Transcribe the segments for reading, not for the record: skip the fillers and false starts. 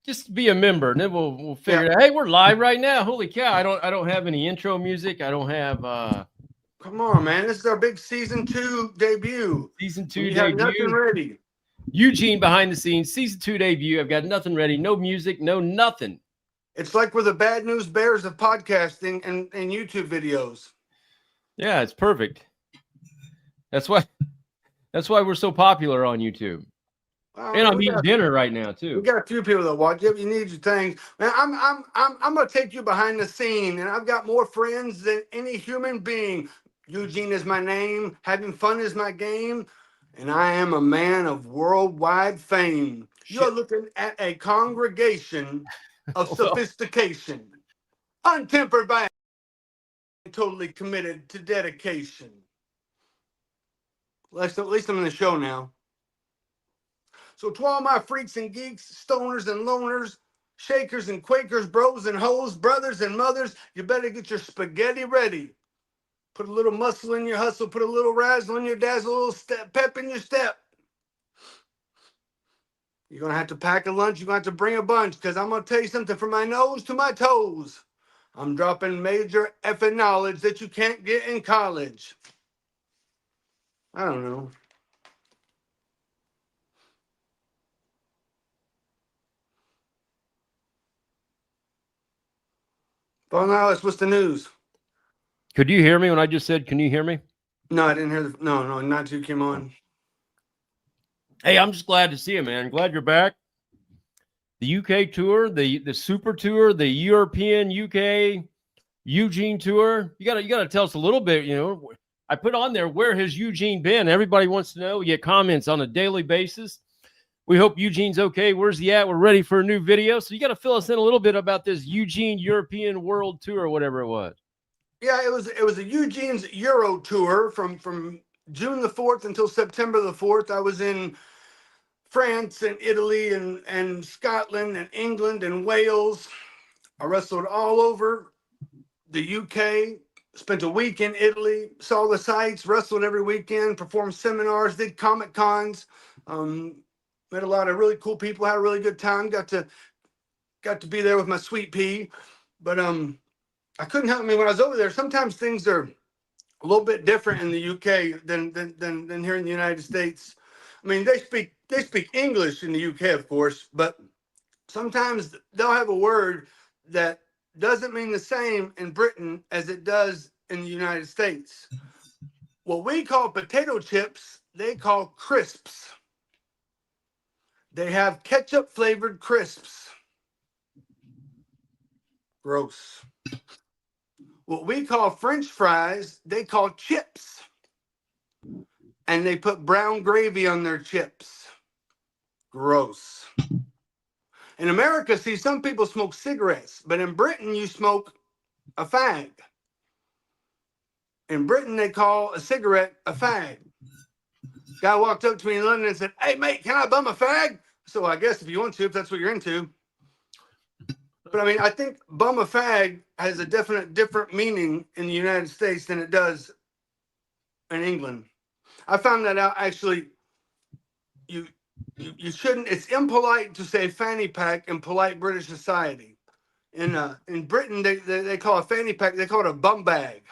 just be a member, and then we'll figure it out. Hey, we're live right now. Holy cow! I don't have any intro music. I don't have Come on, man. This is our big season 2 debut. season And two you have nothing debut. ready. Eugene behind the scenes, season 2 debut. I've got nothing ready. No music. No nothing. It's like we're the bad news bears of podcasting and YouTube videos. Yeah, it's perfect. That's why. That's why we're so popular on YouTube. Well, And I'm we eating got dinner right now we too. got a few people that watch. You need your things, man. I'm gonna take you behind the scene, and I've got more friends than any human being. Eugene is my name. Having fun is my game, and I am a man of worldwide fame. You're Shit. looking at a congregation of Well, sophistication, untempered by totally committed to dedication. At least I'm in the show now. So to all my freaks and geeks, stoners and loners, shakers and quakers, bros and hoes, brothers and mothers, you better get your spaghetti ready. Put a little muscle in your hustle, put a little razzle in your dazzle, a little pep in your step. You're going to have to pack a lunch. You're going to have to bring a bunch because I'm going to tell you something from my nose to my toes. I'm dropping major effing knowledge that you can't get in college. I don't know. Well, now what's the news? could you hear me when I just said, can you hear me? No, I didn't hear no, not till you came on. Hey, I'm just glad to see you, man. Glad you're back. The UK tour, the Super Tour, the European UK Eugene tour. You gotta tell us a little bit. I put on there, where has Eugene been? Everybody wants to know. We get comments on a daily basis. We hope Eugene's okay. Where's he at? We're ready for a new video. So you got to fill us in a little bit about this Eugene European World Tour, or whatever it was. Yeah, it was a Eugene's Euro tour from June the 4th until September the 4th. I was in France and Italy and Scotland and England and Wales. I wrestled all over the UK, spent a week in Italy, saw the sights, wrestled every weekend, performed seminars, did Comic Cons, met a lot of really cool people, had a really good time, got to be there with my sweet pea. But I couldn't help me when I was over there. Sometimes things are a little bit different in the UK than here in the United States. I mean, they speak English in the UK, of course, but sometimes they'll have a word that doesn't mean the same in Britain as it does in the United States. What we call potato chips, they call crisps. They have ketchup flavored crisps. Gross. What we call French fries, they call chips. And they put brown gravy on their chips. Gross. In America, see, some people smoke cigarettes, but in Britain, you smoke a fag. In Britain, they call a cigarette a fag. Guy walked up to me in London and said, "Hey, mate, can I bum a fag?" So I guess if you want to, if that's what you're into. But I mean, I think bum a fag has a definite different meaning in the United States than it does in England. I found that out actually. You shouldn't. It's impolite to say fanny pack in polite British society. In Britain, they call a fanny pack, they call it a bum bag.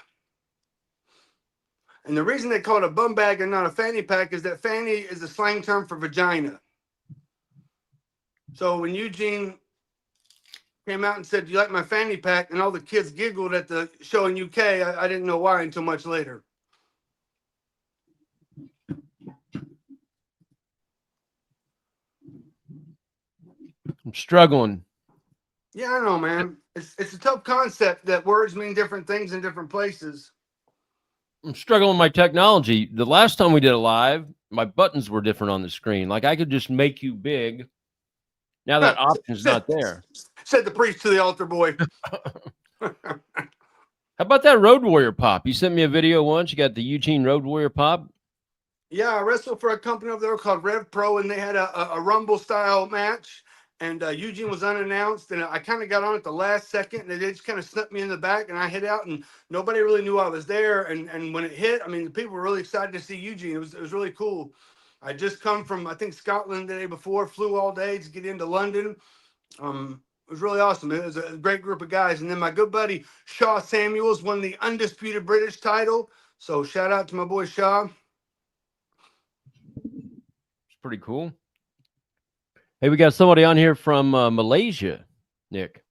And the reason they call it a bum bag and not a fanny pack is that fanny is a slang term for vagina. So when Eugene came out and said, "You like my fanny pack?" and all the kids giggled at the show in UK, I didn't know why until much later. I'm struggling. Yeah, I know, man. It's a tough concept that words mean different things in different places. I'm struggling with my technology. The last time we did it live, my buttons were different on the screen. Like I could just make you big. Now that option's said, not there. said the priest to the altar boy. How about that Road Warrior pop? You sent me a video once. You got the Eugene Road Warrior pop. Yeah, I wrestled for a company over there called Rev Pro, and they had a Rumble style match. And Eugene was unannounced, and I kind of got on at the last second, and they just kind of snuck me in the back, and I hit out, and nobody really knew I was there. And when it hit, I mean, the people were really excited to see Eugene. It was really cool. I just come from, I think, Scotland the day before, flew all day to get into London. It was really awesome. It was a great group of guys. And then my good buddy Shaw Samuels won the undisputed British title. So shout out to my boy Shaw. It's pretty cool. Hey, we got somebody on here from Malaysia, Nick,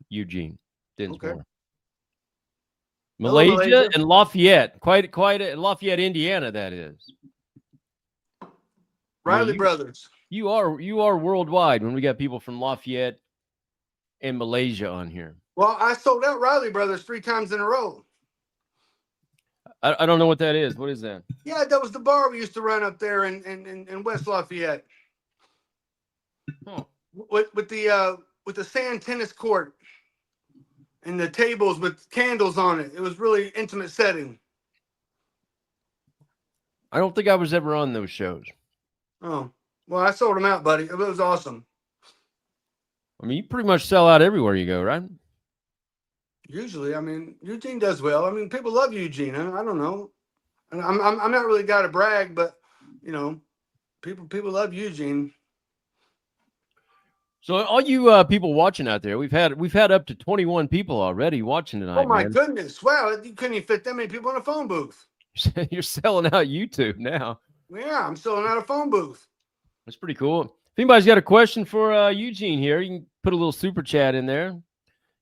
Eugene Dinsmore. Okay. Malaysia, Malaysia and Lafayette, quite Lafayette, Indiana. That is. Riley you, brothers. You are worldwide when we got people from Lafayette and Malaysia on here. Well, I sold out Riley brothers 3 times in a row. I don't know what that is. What is that? Yeah, that was the bar we used to run up there in West Lafayette. Huh. With the sand tennis court and the tables with candles on it. It was really intimate setting. I don't think I was ever on those shows. Oh, well, I sold them out, buddy. It was awesome. I mean, you pretty much sell out everywhere you go, right? Usually, I mean, Eugene does well. I mean, people love Eugene. I don't know. I'm not really got to brag, but you know, people love Eugene. So all you people watching out there, we've had up to 21 people already watching tonight. Oh my goodness! Wow, you couldn't even fit that many people in a phone booth. You're selling out YouTube now. Yeah, I'm selling out a phone booth. That's pretty cool. If anybody's got a question for Eugene here, you can put a little super chat in there.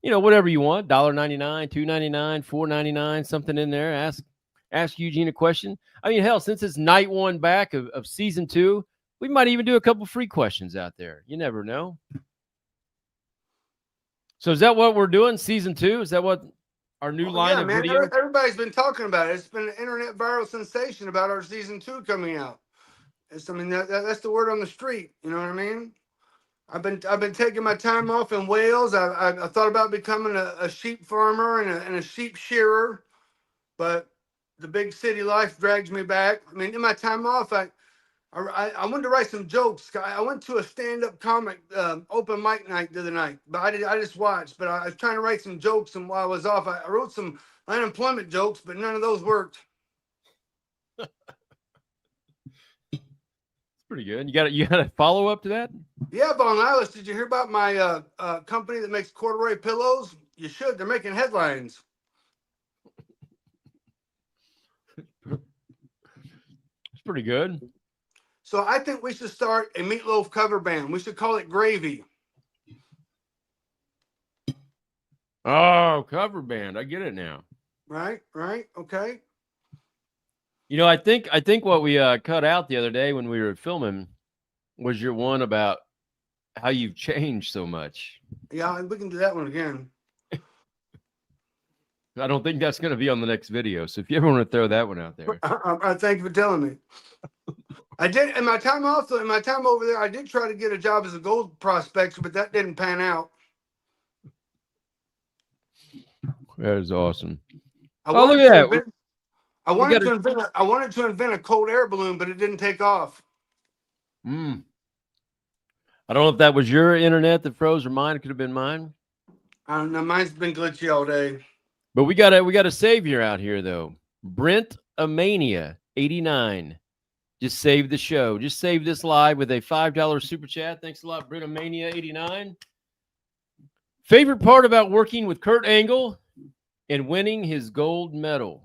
You know, whatever you want, $1.99, $2.99, $4.99, something in there. Ask Eugene a question. I mean, hell, since it's night 1 back of season 2, we might even do a couple free questions out there. You never know. So is that what we're doing? Season 2? Is that what our new line of video? Everybody's been talking about it. It's been an internet viral sensation about our season 2 coming out. I mean, that's the word on the street. You know what I mean? I've been taking my time off in Wales. I thought about becoming a sheep farmer and a sheep shearer, but the big city life drags me back. I mean, in my time off, I wanted to write some jokes. I went to a stand-up comic open mic night the other night, but I just watched. But I was trying to write some jokes, and while I was off, I wrote some unemployment jokes, but none of those worked. Pretty good. You got a follow up to that? Yeah, Von Lilas, did you hear about my company that makes corduroy pillows? You should. They're making headlines. It's pretty good. So I think we should start a Meatloaf cover band. We should call it Gravy. Oh, cover band. I get it now. Right. Okay. You know, I think what we cut out the other day when we were filming was your one about how you've changed so much. Yeah, we can do that one again. I don't think that's going to be on the next video. So if you ever want to throw that one out there. I thank you for telling me. I did in my time off, in my time over there, I did try to get a job as a gold prospector, but that didn't pan out. That is awesome. Look at that. I wanted to invent a cold air balloon, but it didn't take off. I don't know if that was your internet that froze or mine. It could have been mine. I don't know. Mine's been glitchy all day. But we got a savior out here though. Brent Amania 89 just saved the show. Just saved this live with a $5 super chat. Thanks a lot, Brent Amania 89. Favorite part about working with Kurt Angle and winning his gold medal.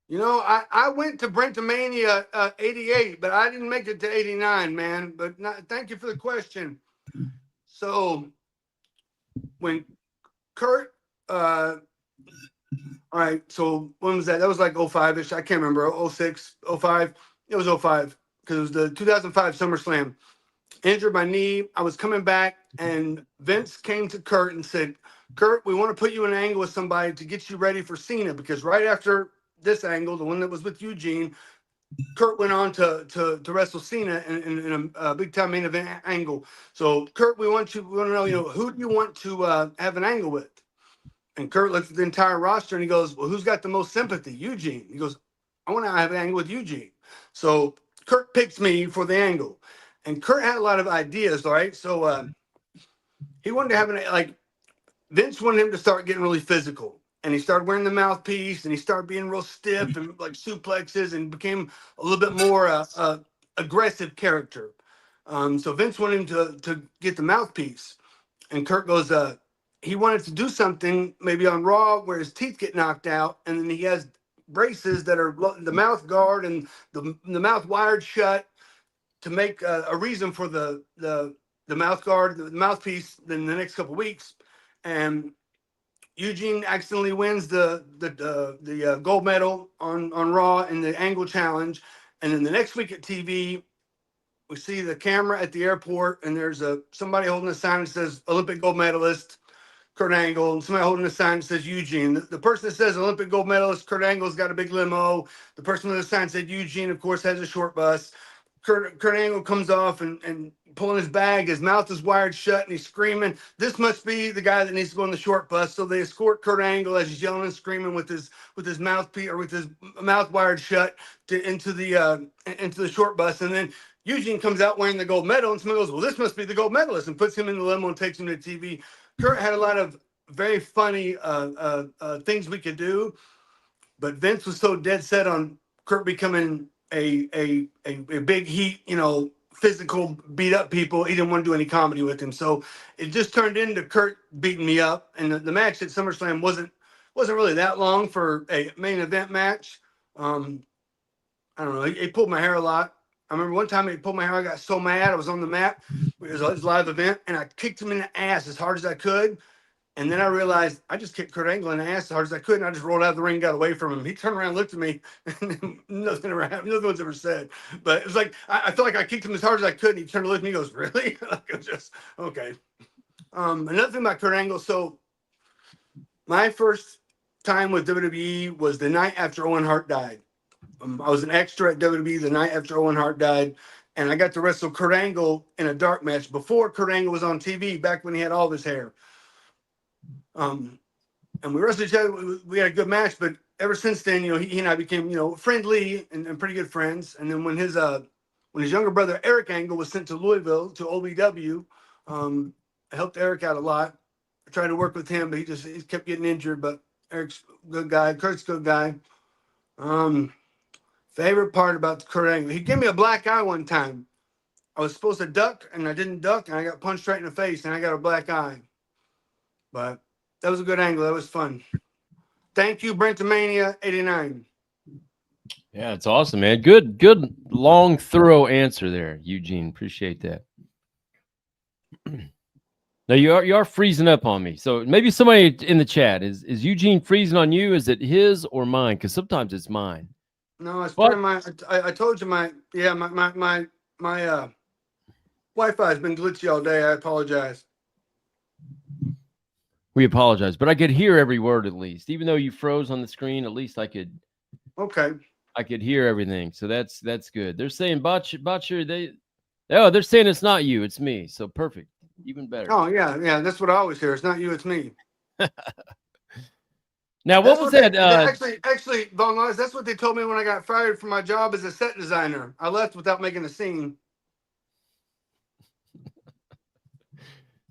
You know, I went to Brentomania 88, but I didn't make it to 89, man. But thank you for the question. So when Kurt, all right, so when was that? That was like 05-ish. I can't remember, 06, 05. It was 05 because it was the 2005 SummerSlam. Injured my knee. I was coming back, and Vince came to Kurt and said, Kurt, we want to put you in an angle with somebody to get you ready for Cena, because right after this angle, the one that was with Eugene, Kurt went on to wrestle Cena in a big time main event angle. So Kurt, we want to know, who do you want to have an angle with? And Kurt looked at the entire roster and he goes, well, who's got the most sympathy? Eugene. He goes, I want to have an angle with Eugene. So Kurt picks me for the angle, and Kurt had a lot of ideas, right? So he wanted to have Vince wanted him to start getting really physical. And he started wearing the mouthpiece, and he started being real stiff and like suplexes, and became a little bit more aggressive character. So Vince wanted him to get the mouthpiece. and Kurt goes, he wanted to do something maybe on Raw where his teeth get knocked out, and then he has braces that are the mouth guard and the mouth wired shut to make a reason for the mouth guard, the mouthpiece, in the next couple weeks. And Eugene accidentally wins the gold medal on Raw in the Angle Challenge, and then the next week at TV, we see the camera at the airport, and there's somebody holding a sign that says Olympic gold medalist Kurt Angle, and somebody holding a sign that says Eugene. The person that says Olympic gold medalist Kurt Angle's got a big limo. The person with the sign said Eugene, of course, has a short bus. Kurt Angle comes off and pulling his bag. His mouth is wired shut, and he's screaming, "This must be the guy that needs to go on the short bus." So they escort Kurt Angle as he's yelling and screaming with his mouthpiece or with his mouth wired shut into the short bus, and then Eugene comes out wearing the gold medal, and somebody goes, "Well, this must be the gold medalist," and puts him in the limo and takes him to TV. Kurt had a lot of very funny things we could do, but Vince was so dead set on Kurt becoming a big heat, physical beat up people. He didn't want to do any comedy with him, so it just turned into Kurt beating me up. And the match at SummerSlam wasn't really that long for a main event match. I don't know. He pulled my hair a lot. I remember one time he pulled my hair. I got so mad. I was on the mat. It was a live event, and I kicked him in the ass as hard as I could. And then I realized I just kicked Kurt Angle in the ass as hard as I could, and I just rolled out of the ring and got away from him. He turned around and looked at me, and nothing ever happened. Nothing was ever said. But it was like, I felt like I kicked him as hard as I could, and he turned to look at me and goes, "Really?" Like, it was just, okay. Another thing about Kurt Angle. So my first time with WWE was the night after Owen Hart died. I was an extra at WWE the night after Owen Hart died, and I got to wrestle Kurt Angle in a dark match before Kurt Angle was on TV, back when he had all of his hair. And we wrestled each other. We had a good match, but ever since then, he and I became, friendly and pretty good friends. And then when his younger brother Eric Angle was sent to Louisville to OVW, I helped Eric out a lot. I tried to work with him, but he kept getting injured. But Eric's a good guy. Kurt's a good guy. Favorite part about Kurt Angle, he gave me a black eye one time. I was supposed to duck, and I didn't duck, and I got punched right in the face, and I got a black eye. But that was a good angle. That was fun. Thank you, Brentomania 89. Yeah, it's awesome, man. Good, long, thorough answer there, Eugene. Appreciate that. Now you are freezing up on me. So maybe somebody in the chat is Eugene freezing on you? Is it his or mine? Because sometimes it's mine. No, it's probably mine. I told you my Wi-Fi has been glitchy all day. I apologize. We apologize, but I could hear every word at least. Even though you froze on the screen, at least I could. Okay. I could hear everything, so that's good. They're saying Butcher. They're saying it's not you, it's me. So perfect, even better. Oh yeah. That's what I always hear. It's not you, it's me. Now, what was that? Actually, Von Lars, that's what they told me when I got fired from my job as a set designer. I left without making a scene.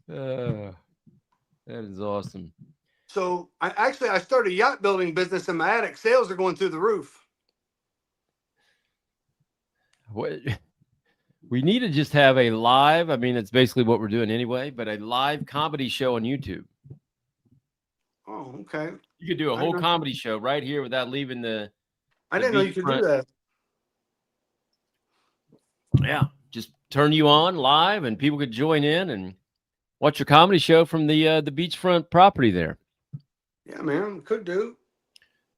That is awesome. So I started a yacht building business in my attic. Sales are going through the roof. What? We need to just have a live. I mean, it's basically what we're doing anyway, but a live comedy show on YouTube. Oh, okay. You could do a whole comedy show right here without leaving the. I didn't know you could do that. Yeah, just turn you on live, and people could join in and watch your comedy show from the beachfront property there. Yeah, man, could do.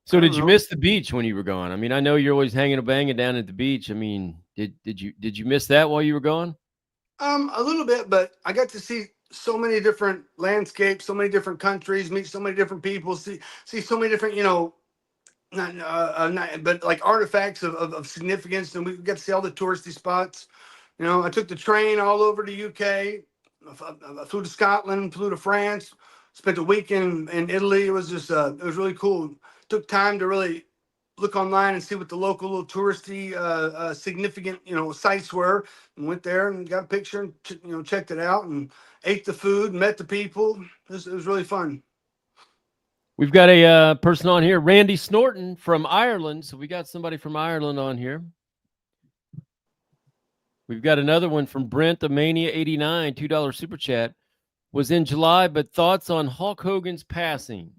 So did you miss the beach when you were gone? I mean, I know you're always hanging and banging down at the beach. I mean, did you miss that while you were gone? A little bit, but I got to see so many different landscapes, so many different countries, meet so many different people, see so many different, but like artifacts of significance, and we got to see all the touristy spots. I took the train all over the UK. I flew to Scotland, flew to France, spent a week in Italy. It was just it was really cool. Took time to really look online and see what the local little touristy significant sites were, and went there and got a picture and checked it out and ate the food, met the people. It was really fun. We've got a person on here, Randy Snorton from Ireland. So we got somebody from Ireland on here. We've got another one from Brent, the Mania 89, $2 super chat. was in July, but thoughts on Hulk Hogan's passing?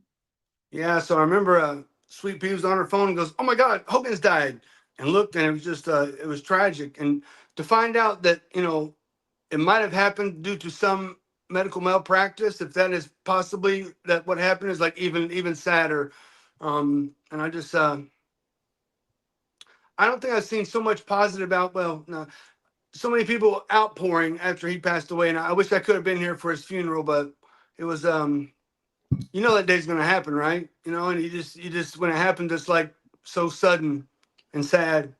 Yeah, so I remember Sweet Pea was on her phone and goes, "Oh my God, Hogan's died," and looked, and it was just it was tragic. And to find out that it might have happened due to some medical malpractice, if that is possibly that what happened, is like even sadder. And I just I don't think I've seen so much positive out. Well, no, so many people outpouring after he passed away, and I wish I could have been here for his funeral, but it was that day's gonna happen, right? And you just when it happened, it's like so sudden and sad.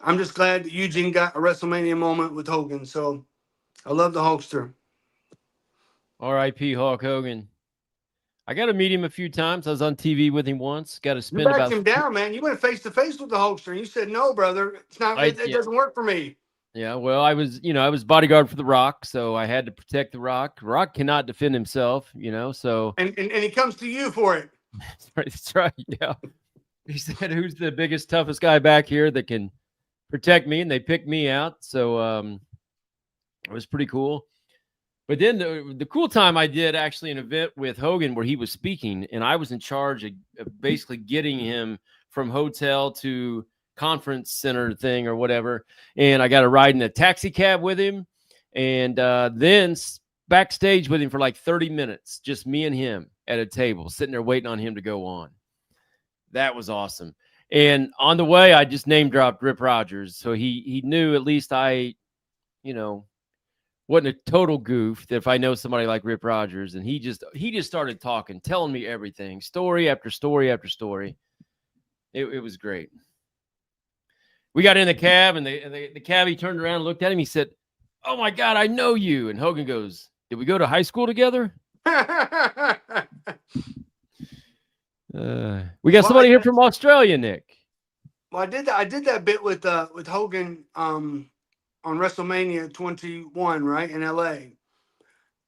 I'm just glad that Eugene got a WrestleMania moment with Hogan. So I love the Hulkster. R.I.P. Hulk Hogan. I got to meet him a few times. I was on TV with him once. Got to You spend backed about. him down, man. You went face to face with the Hulkster, and you said, "No, brother, it's not. It Yeah, doesn't work for me." yeah. Well, I was bodyguard for The Rock, so I had to protect The Rock. Rock cannot defend himself, so And he comes to you for it. that's right. Yeah. He said, "Who's the biggest, toughest guy back here that can protect me?" And they picked me out. So it was pretty cool. But then the cool time I did actually an event with Hogan where he was speaking, and I was in charge of basically getting him from hotel to conference center thing or whatever. And I got to ride in a taxi cab with him, and then backstage with him for like 30 minutes, just me and him at a table, sitting there waiting on him to go on. That was awesome. And on the way, I just name dropped Rip Rogers, so he knew at least I, wasn't a total goof that if I know somebody like Rip Rogers, and he just started talking, telling me everything, story after story after story. It was great. We got in the cab, and the cabbie turned around and looked at him. He said, "Oh my God, I know you." And Hogan goes, "Did we go to high school together?" We got somebody here from Australia, Nick. Well, I did that bit with Hogan on WrestleMania 21, right, in LA.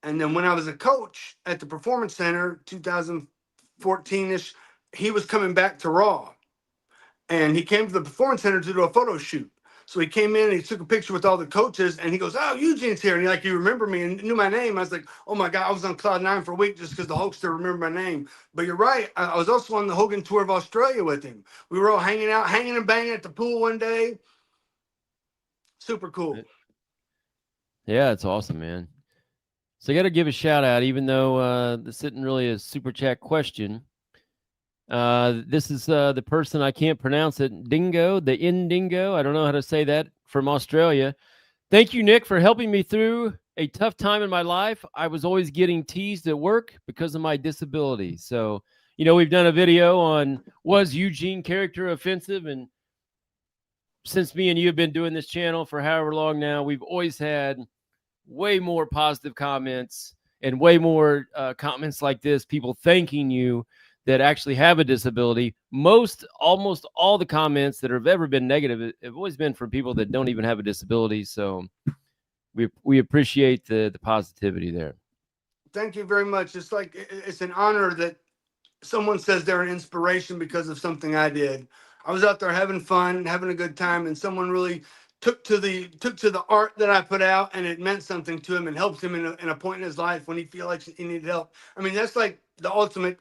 And then when I was a coach at the Performance Center 2014ish, he was coming back to Raw. And he came to the Performance Center to do a photo shoot. So he came in and he took a picture with all the coaches, and he goes, "Oh, Eugene's here." And he you remember me and knew my name. I was like, "Oh my God, I was on cloud nine for a week just because the Hulkster remembered my name." But you're right. I was also on the Hogan tour of Australia with him. We were all hanging out, hanging and banging at the pool one day. Super cool. Yeah, it's awesome, man. So I got to give a shout out, even though this isn't really a super chat question. This is the person, I can't pronounce it. Dingo, the Indingo. I don't know how to say that, from Australia. "Thank you, Nick, for helping me through a tough time in my life. I was always getting teased at work because of my disability." So, we've done a video on, was Eugene character offensive? And since me and you have been doing this channel for however long now, we've always had way more positive comments and way more comments like this, people thanking you that actually have a disability. Almost all the comments that have ever been negative have always been from people that don't even have a disability. So we appreciate the positivity there. Thank you very much. It's an honor that someone says they're an inspiration because of something I did. I was out there having fun, having a good time, and someone really took to the art that I put out, and it meant something to him and helped him in a point in his life when he feel like he needed help. I mean, that's like the ultimate,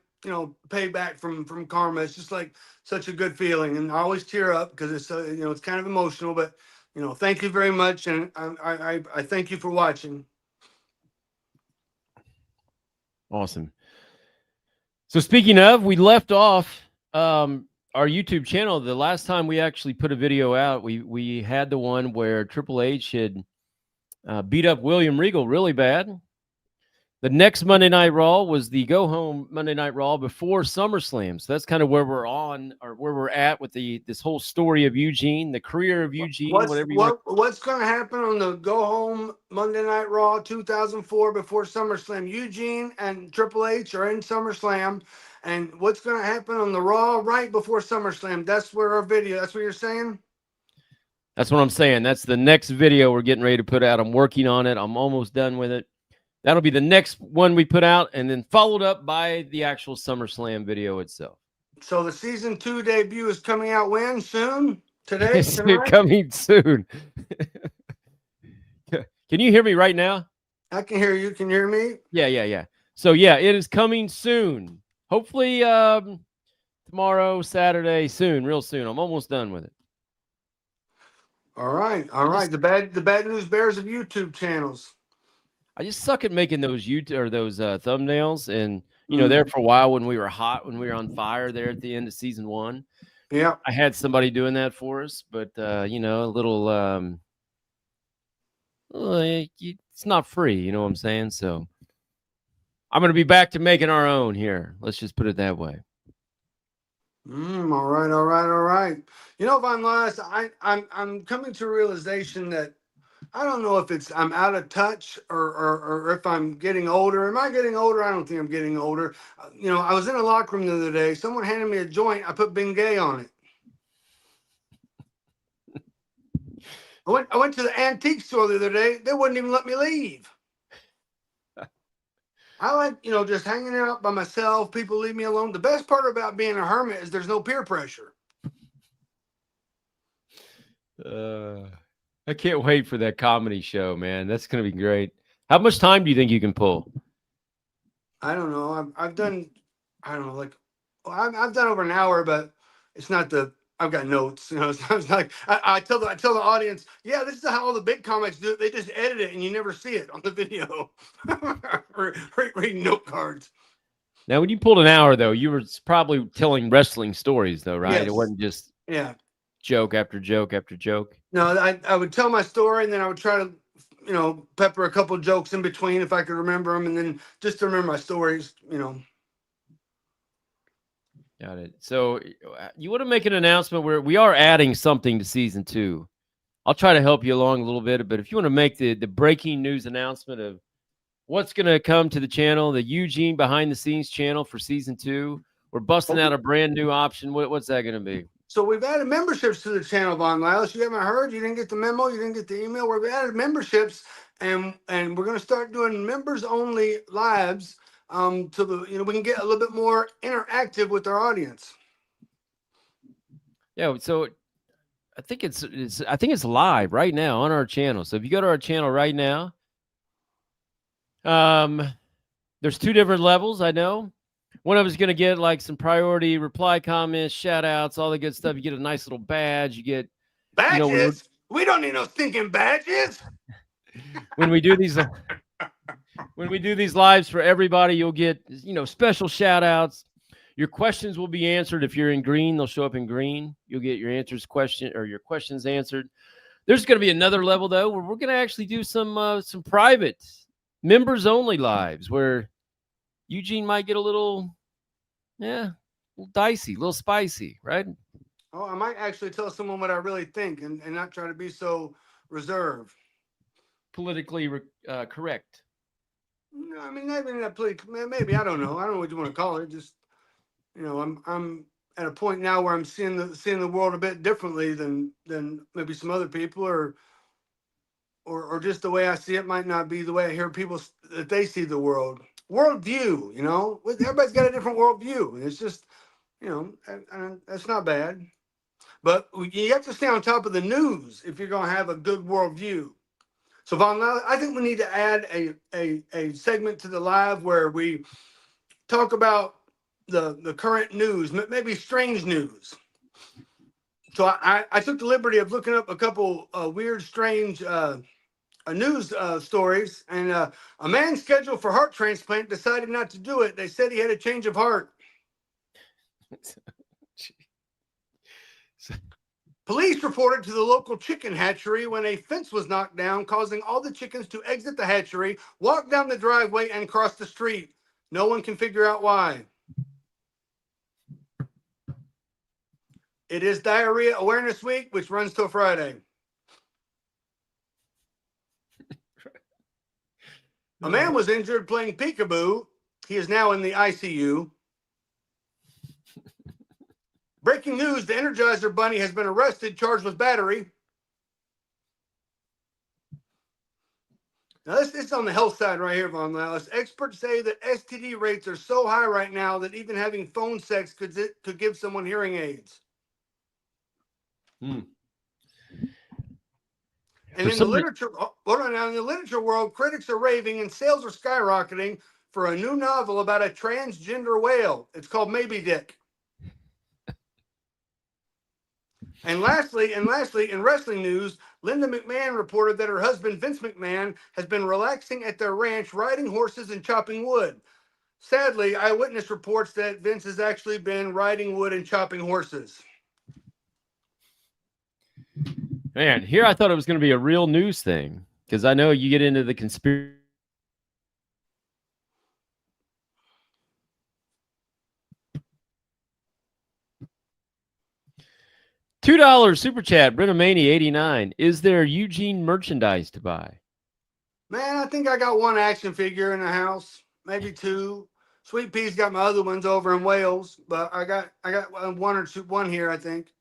payback from karma. It's just like such a good feeling, and I always tear up because it's it's kind of emotional. But thank you very much, and I thank you for watching. Awesome. So speaking of, we left off our YouTube channel. The last time we actually put a video out, we had the one where Triple H had beat up William Regal really bad. The next Monday Night Raw was the go home Monday Night Raw before SummerSlam. So that's kind of where we're at with this whole story of Eugene, the career of Eugene, what's going to happen on the go home Monday Night Raw 2004 before SummerSlam? Eugene and Triple H are in SummerSlam, and what's going to happen on the Raw right before SummerSlam? That's where our video. That's what you're saying. That's what I'm saying. That's the next video we're getting ready to put out. I'm working on it. I'm almost done with it. That'll be the next one we put out, and then followed up by the actual SummerSlam video itself. So the season 2 debut is coming out when? Soon? Today? Coming soon. Can you hear me right now? I can hear you. Can you hear me? Yeah. So yeah, it is coming soon. Hopefully tomorrow, Saturday, soon, real soon. I'm almost done with it. All right, all right. The bad news bears of YouTube channels. I just suck at making those YouTube or those thumbnails, and there Mm, for a while when we were hot, when we were on fire there at the end of season 1, yeah. I had somebody doing that for us, but a little it's not free, you know what I'm saying? So I'm going to be back to making our own here. Let's just put it that way. All right, all right, all right. You know, Von Lass, I'm coming to a realization that I don't know if it's I'm out of touch or if I'm getting older. Am I getting older? I don't think I'm getting older. I was in a locker room the other day. Someone handed me a joint. I put Bengay on it. I went to the antique store the other day. They wouldn't even let me leave. I like, just hanging out by myself. People leave me alone. The best part about being a hermit is there's no peer pressure. I can't wait for that comedy show, man. That's going to be great. How much time do you think you can pull? I don't know. I've done, I don't know, I've done over an hour, but it's not I've got notes. So it's like I tell the audience, yeah, this is how all the big comics do it. They just edit it and you never see it on the video. Reading note cards. Now, when you pulled an hour, though, you were probably telling wrestling stories, though, right? It Yes. wasn't just joke after joke after joke. No, I would tell my story and then I would try to, pepper a couple jokes in between if I could remember them, and then just to remember my stories. Got it. So you want to make an announcement where we are adding something to season 2. I'll try to help you along a little bit, but if you want to make the breaking news announcement of what's going to come to the channel, the Eugene behind the scenes channel for season 2, we're busting out a brand new option. What's that going to be? So we've added memberships to the channel, Von Lilas. You haven't heard? You didn't get the memo? You didn't get the email? We've added memberships, and we're going to start doing members only lives. We can get a little bit more interactive with our audience. Yeah. So I think it's live right now on our channel. So if you go to our channel right now, there's 2 different levels. I know one of us is going to get like some priority reply comments, shout outs, all the good stuff. You get a nice little badge. You get badges. We don't need no stinking badges. When we do these lives for everybody, you'll get special shout outs. Your questions will be answered. If you're in green, they'll show up in green. You'll get your your questions answered. There's going to be another level though where we're going to actually do some private members only lives where Eugene might get a little dicey, a little spicy, right? Oh, I might actually tell someone what I really think and not try to be so reserved. Politically correct. No, I mean, maybe I don't know. I don't know what you want to call it. Just I'm at a point now where I'm seeing the world a bit differently than maybe some other people, or just the way I see it might not be the way I hear people that they see the world. Worldview, everybody's got a different worldview, and it's just and that's not bad. But you have to stay on top of the news if you're going to have a good worldview. So, Von, I think we need to add a segment to the live where we talk about the current news, maybe strange news. So I took the liberty of looking up a couple weird, strange news stories, and a man scheduled for heart transplant decided not to do it. They said he had a change of heart. Police reported to the local chicken hatchery when a fence was knocked down, causing all the chickens to exit the hatchery, walk down the driveway, and cross the street. No one can figure out why. It is Diarrhea Awareness Week, which runs till Friday. A man was injured playing peekaboo. He is now in the ICU. Breaking news, the Energizer Bunny has been arrested, charged with battery. Now, this is on the health side right here, Von Lilas. Experts say that STD rates are so high right now that even having phone sex could give someone hearing aids. And in the literature, hold on now, in the literature world, critics are raving and sales are skyrocketing for a new novel about a transgender whale. It's called Maybe Dick. And lastly, in wrestling news, Linda McMahon reported that her husband Vince McMahon has been relaxing at their ranch, riding horses and chopping wood. Sadly, Eyewitness reports that Vince has actually been riding wood and chopping horses. Man, here I thought it was going to be a real news thing because I know you get into the conspiracy. $2 super chat, Brennomania 89. Is there Eugene merchandise to buy? Man, I think I got one action figure in the house, maybe two. Sweet Pea's got my other ones over in Wales, but I got one here. I think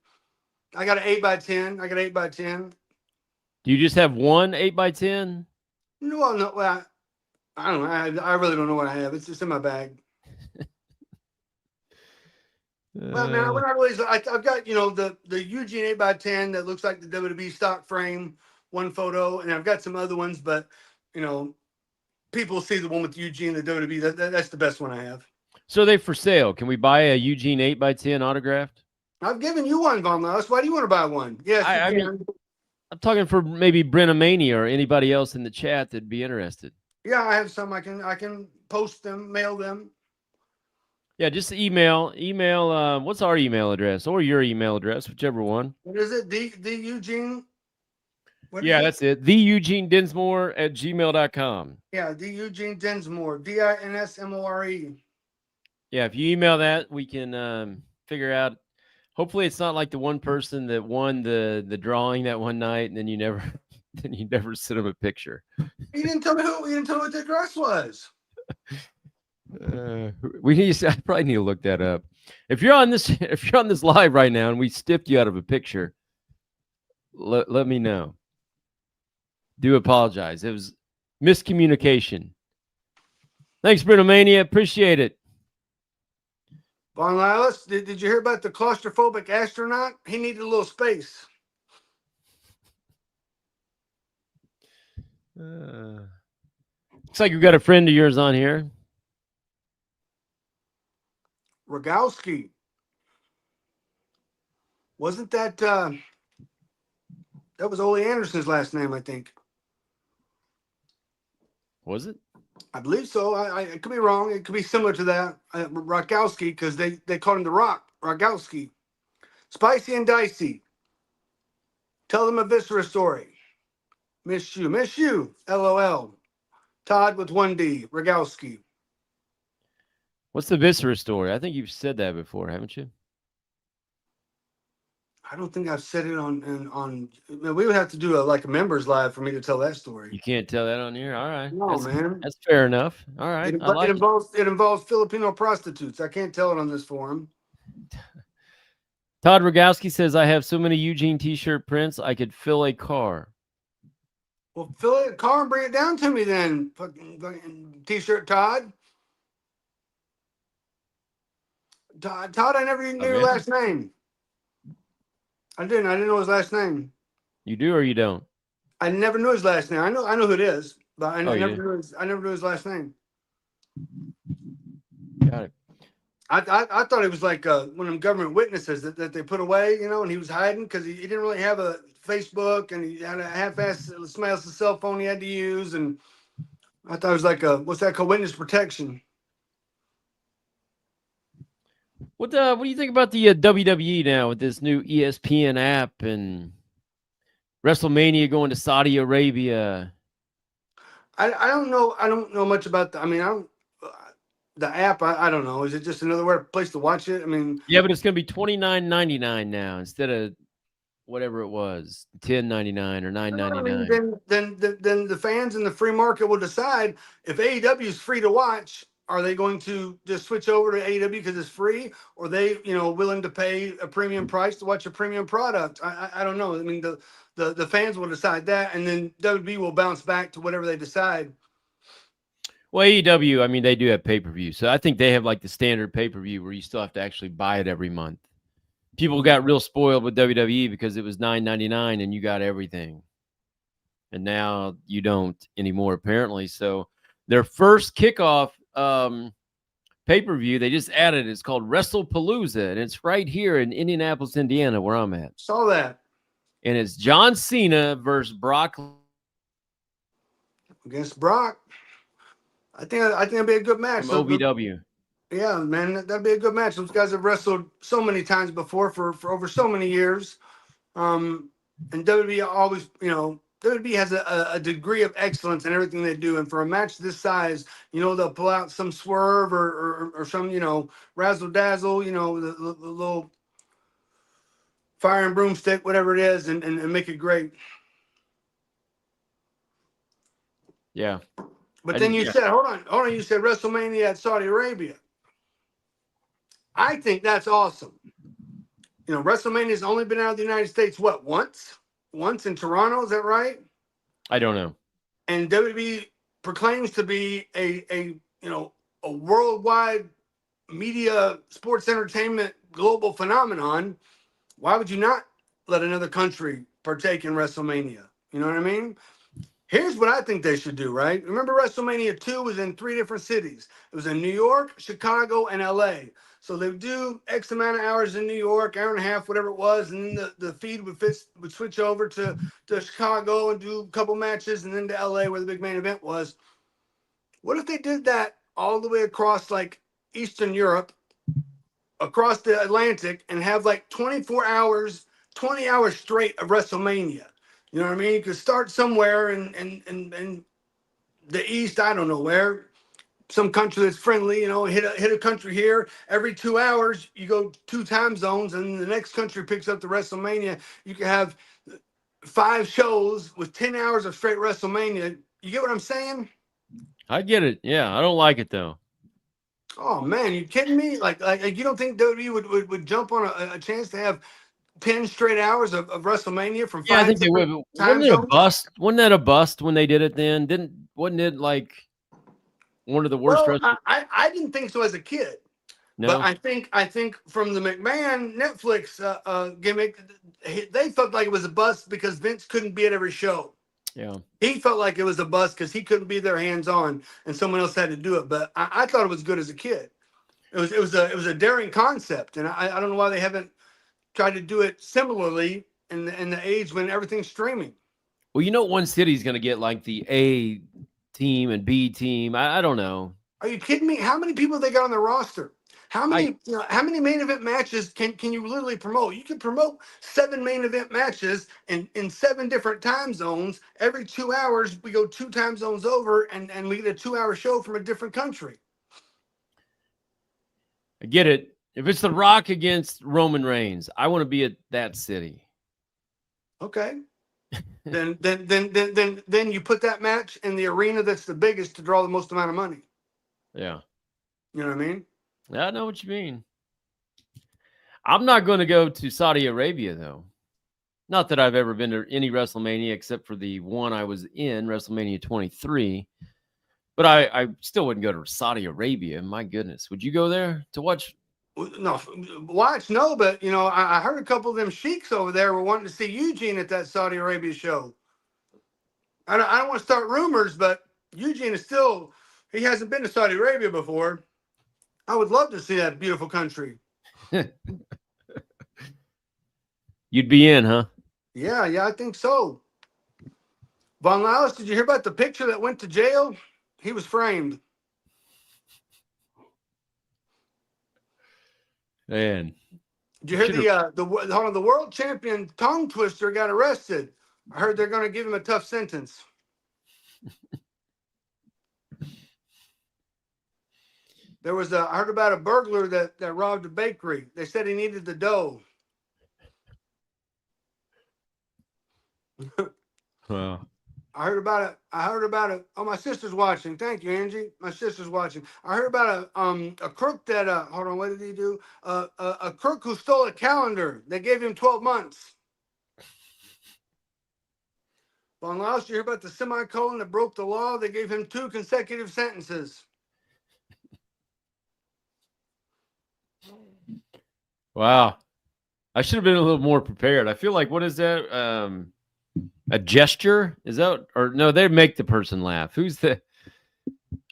I got an 8x10. I got 8x10. Do you just have one 8x10? No, well, I don't know. I really don't know what I have. It's just in my bag. Well, man, we're not really. I've got the Eugene 8x10 that looks like the WWE stock frame, one photo, and I've got some other ones, but people see the one with Eugene, the WWE. That's the best one I have. So are they for sale? Can we buy a Eugene 8x10 autographed? I've given you one, Von Laus. Why do you want to buy one? Yes, I mean, I'm talking for maybe Brennomania or anybody else in the chat that'd be interested. Yeah, I have some. I can post them, mail them. Yeah, just email. What's our email address or your email address, whichever one. What is it? The Eugene. Yeah, that's it. TheEugeneDinsmore@gmail.com. Yeah, the Eugene Dinsmore. Dinsmore. Yeah, if you email that, we can figure out. Hopefully, it's not like the one person that won the drawing that one night, and then you never sent them a picture. You didn't tell me who. You didn't tell me what the address was. I probably need to look that up. If you're on this live right now and we stiffed you out of a picture, let me know. Do apologize. It was miscommunication. Thanks, Brennomania. Appreciate it. Von Lilas, did you hear about the claustrophobic astronaut? He needed a little space. Looks like we've got a friend of yours on here. Rogowski. Wasn't that that was Ole Anderson's last name, I think. Was it? I believe so. I could be wrong. It could be similar to that. Rogowski, because they called him the Rock. Rogowski. Spicy and dicey. Tell them a viscera story. Miss you. LOL. Todd with 1D. Rogowski. What's the viscera story? I think you've said that before, haven't you? I don't think I've said it on. We would have to do a members live for me to tell that story. You can't tell that on here. All right. No, man. That's fair enough. All right. It involves Filipino prostitutes. I can't tell it on this forum. Todd Rogowski says, I have so many Eugene t-shirt prints, I could fill a car. Well, fill a car and bring it down to me then. Fucking t-shirt Todd. Todd, I never even knew your last name. I didn't know his last name. You do or you don't? I never knew his last name. I know who it is, but I never knew his last name. Got it. I thought he was like one of them government witnesses that they put away, and he was hiding because he didn't really have a Facebook and he had a half-ass somebody else's cell phone he had to use, and I thought it was like what's that called, witness protection. What do you think about the WWE now with this new ESPN app and WrestleMania going to Saudi Arabia? I don't know. I don't know much about the app. I don't know. Is it just another place to watch it? I mean, yeah, but it's going to be $29.99 now instead of whatever it was, $10.99 or $9.99. Then the fans in the free market will decide if AEW is free to watch. Are they going to just switch over to AEW because it's free, or are they, willing to pay a premium price to watch a premium product? I don't know. I mean, the fans will decide that, and then WWE will bounce back to whatever they decide. Well, AEW, I mean, they do have pay-per-view, so I think they have like the standard pay-per-view where you still have to actually buy it every month. People got real spoiled with WWE because it was $9.99 and you got everything. and now you don't anymore, apparently. So their first kickoff pay-per-view they just added, it's called WrestlePalooza, and it's right here in Indianapolis, Indiana, where I'm at. Saw that. And it's John Cena versus Brock Against Brock. I think it'd be a good match. from OVW. Yeah, man, that'd be a good match. Those guys have wrestled so many times before for over so many years. And WWE always, WWE has a degree of excellence in everything they do. And for a match this size, they'll pull out some swerve or some, razzle dazzle, the little fire and broomstick, whatever it is, and make it great. Yeah. But then you said, hold on, you said WrestleMania at Saudi Arabia. I think that's awesome. WrestleMania's only been out of the United States, what, once? Once in Toronto, is that right? I don't know. And WWE proclaims to be a worldwide media, sports entertainment, global phenomenon. Why would you not let another country partake in WrestleMania? You know what I mean? Here's what I think they should do, right? Remember WrestleMania 2 was in 3 different cities. It was in New York, Chicago, and LA. So they would do X amount of hours in New York, hour and a half, whatever it was, and then the feed would switch over to Chicago and do a couple matches, and then to LA where the big main event was. What if they did that all the way across like Eastern Europe, across the Atlantic, and have like 24 hours, 20 hours straight of WrestleMania? You know what I mean? You could start somewhere in the East, I don't know where, some country that's friendly, hit a country here. Every 2 hours, you go 2 time zones, and the next country picks up the WrestleMania. You can have 5 shows with 10 hours of straight WrestleMania. You get what I'm saying? I get it. Yeah, I don't like it though. Oh man, you kidding me? Like you don't think WWE would jump on a chance to have 10 straight hours of WrestleMania from 5 Yeah, I think they would. time Wasn't it a zones? bust? Wasn't that a bust when they did it then? Wasn't it like one of the worst Well, wrestlers? I didn't think so as a kid. No. But I think from the McMahon Netflix gimmick, they felt like it was a bust because Vince couldn't be at every show. Yeah. He felt like it was a bust because he couldn't be there hands on, and someone else had to do it. But I thought it was good as a kid. It was a daring concept, and I don't know why they haven't tried to do it similarly in the age when everything's streaming. Well, one city's going to get like the A team and B team. I don't know. Are you kidding me? How many people they got on their roster? How many how many main event matches can you literally promote? You can promote 7 main event matches in 7 different time zones. Every 2 hours, we go 2 time zones over, and we get a 2-hour show from a different country. I get it. If it's The Rock against Roman Reigns, I want to be at that city. Okay. then you put that match in the arena that's the biggest to draw the most amount of money. Yeah. You know what I mean? I know what you mean. I'm not going to go to Saudi Arabia, though. Not that I've ever been to any WrestleMania except for the one I was in, WrestleMania 23. But I still wouldn't go to Saudi Arabia. My goodness. Would you go there to watch? No, watch, no, but, I heard a couple of them sheiks over there were wanting to see Eugene at that Saudi Arabia show. I don't want to start rumors, but Eugene is still, he hasn't been to Saudi Arabia before. I would love to see that beautiful country. You'd be in, huh? Yeah, I think so. Von Laulis, did you hear about the picture that went to jail? He was framed. Man. Did you hear the world champion tongue twister got arrested? I heard they're going to give him a tough sentence. I heard about a burglar that robbed a bakery. They said he needed the dough. Wow. I heard about it. Oh, my sister's watching. Thank you, Angie. My sister's watching. I heard about a crook that hold on, what did he do? A crook who stole a calendar. They gave him 12 months. Von Laus, you hear about the semicolon that broke the law? They gave him 2 consecutive sentences. Wow. I should have been a little more prepared. I feel like, what is that? A gesture? Is that, or no, they make the person laugh.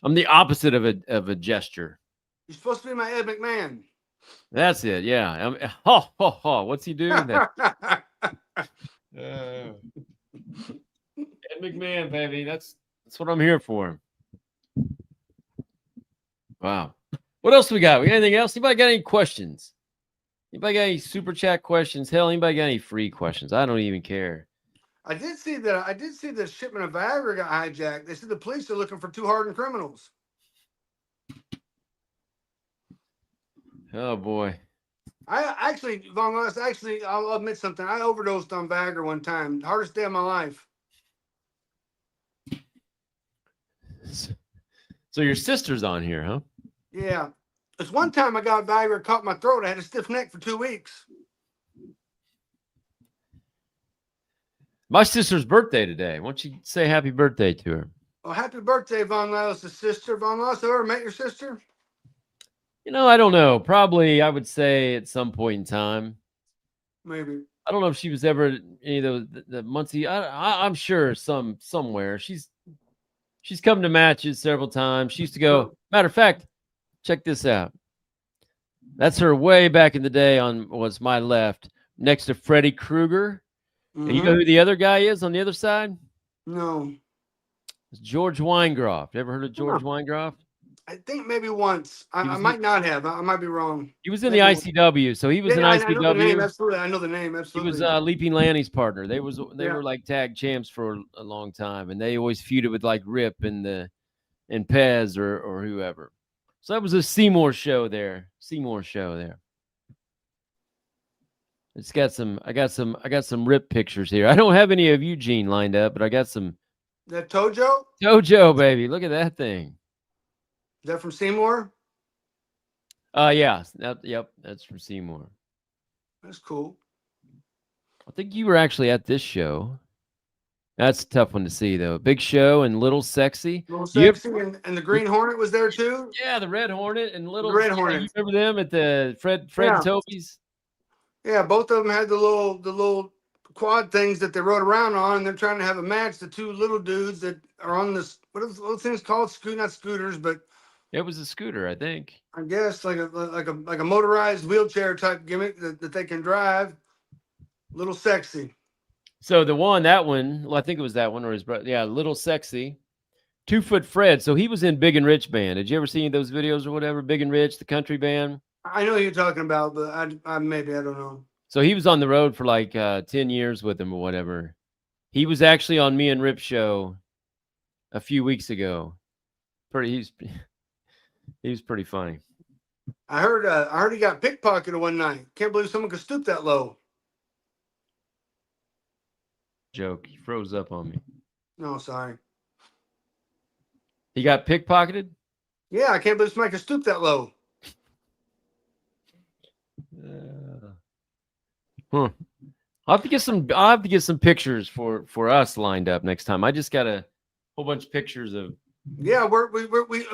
I'm the opposite of a gesture. You're supposed to be my Ed McMahon. That's it. Yeah. What's he do? That Ed McMahon, baby. That's what I'm here for. Wow. What else we got? We got anything else? Anybody got any questions? Anybody got any super chat questions? Hell, anybody got any free questions? I don't even care. I did see the shipment of Viagra got hijacked. They said the police are looking for 2 hardened criminals. Oh boy. I actually, Von Ross, I'll admit something. I overdosed on Viagra one time. Hardest day of my life. So your sister's on here, huh? Yeah. It's one time I got Viagra, caught my throat. I had a stiff neck for 2 weeks. My sister's birthday today. Why don't you say happy birthday to her? Oh, happy birthday, Von Lyles' sister. Von Lyles, ever met your sister? I don't know. Probably, I would say at some point in time. Maybe. I don't know if she was ever at any of the Muncie. I'm sure somewhere. She's come to matches several times. She used to go. Matter of fact, check this out. That's her way back in the day was my left, next to Freddy Krueger. Mm-hmm. And you know who the other guy is on the other side? No. It's George Weingroff. You ever heard of George Weingroff? I think maybe once. I might not have. I might be wrong. He was in the ICW, so he was in ICW. I know the name. Absolutely, I know the name. Absolutely. He was Leaping Lanny's partner. They were like tag champs for a long time, and they always feuded with like Rip and Pez or whoever. So that was a Seymour show there. I got some Rip pictures here. I don't have any of Eugene lined up, but I got some. That Tojo? Tojo, baby. Look at that thing. Is that from Seymour? Yeah. Yep, that's from Seymour. That's cool. I think you were actually at this show. That's a tough one to see, though. Big Show and Little Sexy. Little Sexy and the Green Hornet was there, too? Yeah, the Red Hornet and Little... The Red Hornet. You remember them at the Fred and Toby's? Yeah, both of them had the little quad things that they rode around on, and they're trying to have a match. The 2 little dudes that are on this... What are those things called? Not scooters, but... It was a scooter, I think. I guess like a motorized wheelchair type gimmick that they can drive. Little Sexy. So that one, well, I think it was that one or his brother. Yeah, Little Sexy. 2 Foot Fred. So he was in Big and Rich Band. Did you ever see any of those videos or whatever? Big and Rich, the country band. I know who you're talking about, but I maybe I don't know. So he was on the road for like 10 years with him or whatever. He was actually on me and Rip's show a few weeks ago. He was pretty funny. I heard he got pickpocketed one night. Can't believe someone could stoop that low. Joke. He froze up on me. No, sorry. He got pickpocketed? Yeah, I can't believe somebody could stoop that low. I'll have to get some pictures for us lined up next time. I just got a whole bunch of pictures of. Yeah, I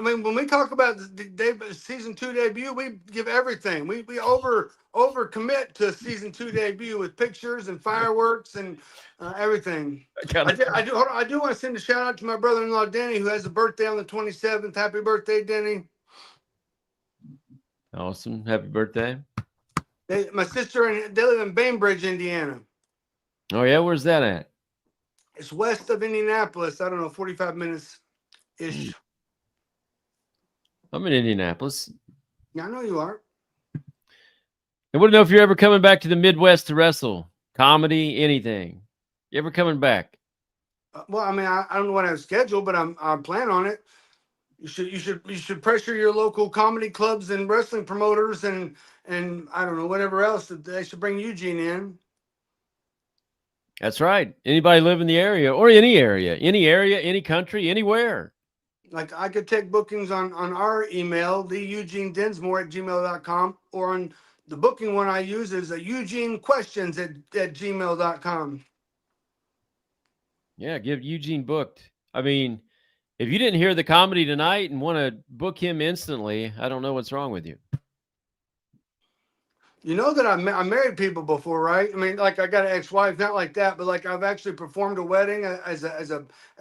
mean, when we talk about the season 2 debut, we give everything. We over commit to season 2 debut with pictures and fireworks and everything. I do want to send a shout out to my brother-in-law Denny, who has a birthday on the 27th. Happy birthday, Denny! Awesome, happy birthday! My sister they live in Bainbridge, Indiana. Oh yeah, where's that at? It's west of Indianapolis. I don't know, 45 minutes. Ish. I'm in Indianapolis. Yeah, I know you are. I want to know if you're ever coming back to the Midwest to wrestle, comedy, anything. You ever coming back? Well, I mean, I don't know what I have scheduled, but I'm planning on it. You should pressure your local comedy clubs and wrestling promoters and I don't know, whatever else, that they should bring Eugene in. That's right. Anybody live in the area or any area, any country, anywhere. Like I could take bookings on our email, theugenedensmore@gmail.com, or on the booking one I use is eugenequestions@gmail.com. Yeah, give Eugene booked. I mean, if you didn't hear the comedy tonight and want to book him instantly, I don't know what's wrong with you. You know that I married people before, right? I mean, like I got an ex-wife, not like that, but like I've actually performed a wedding as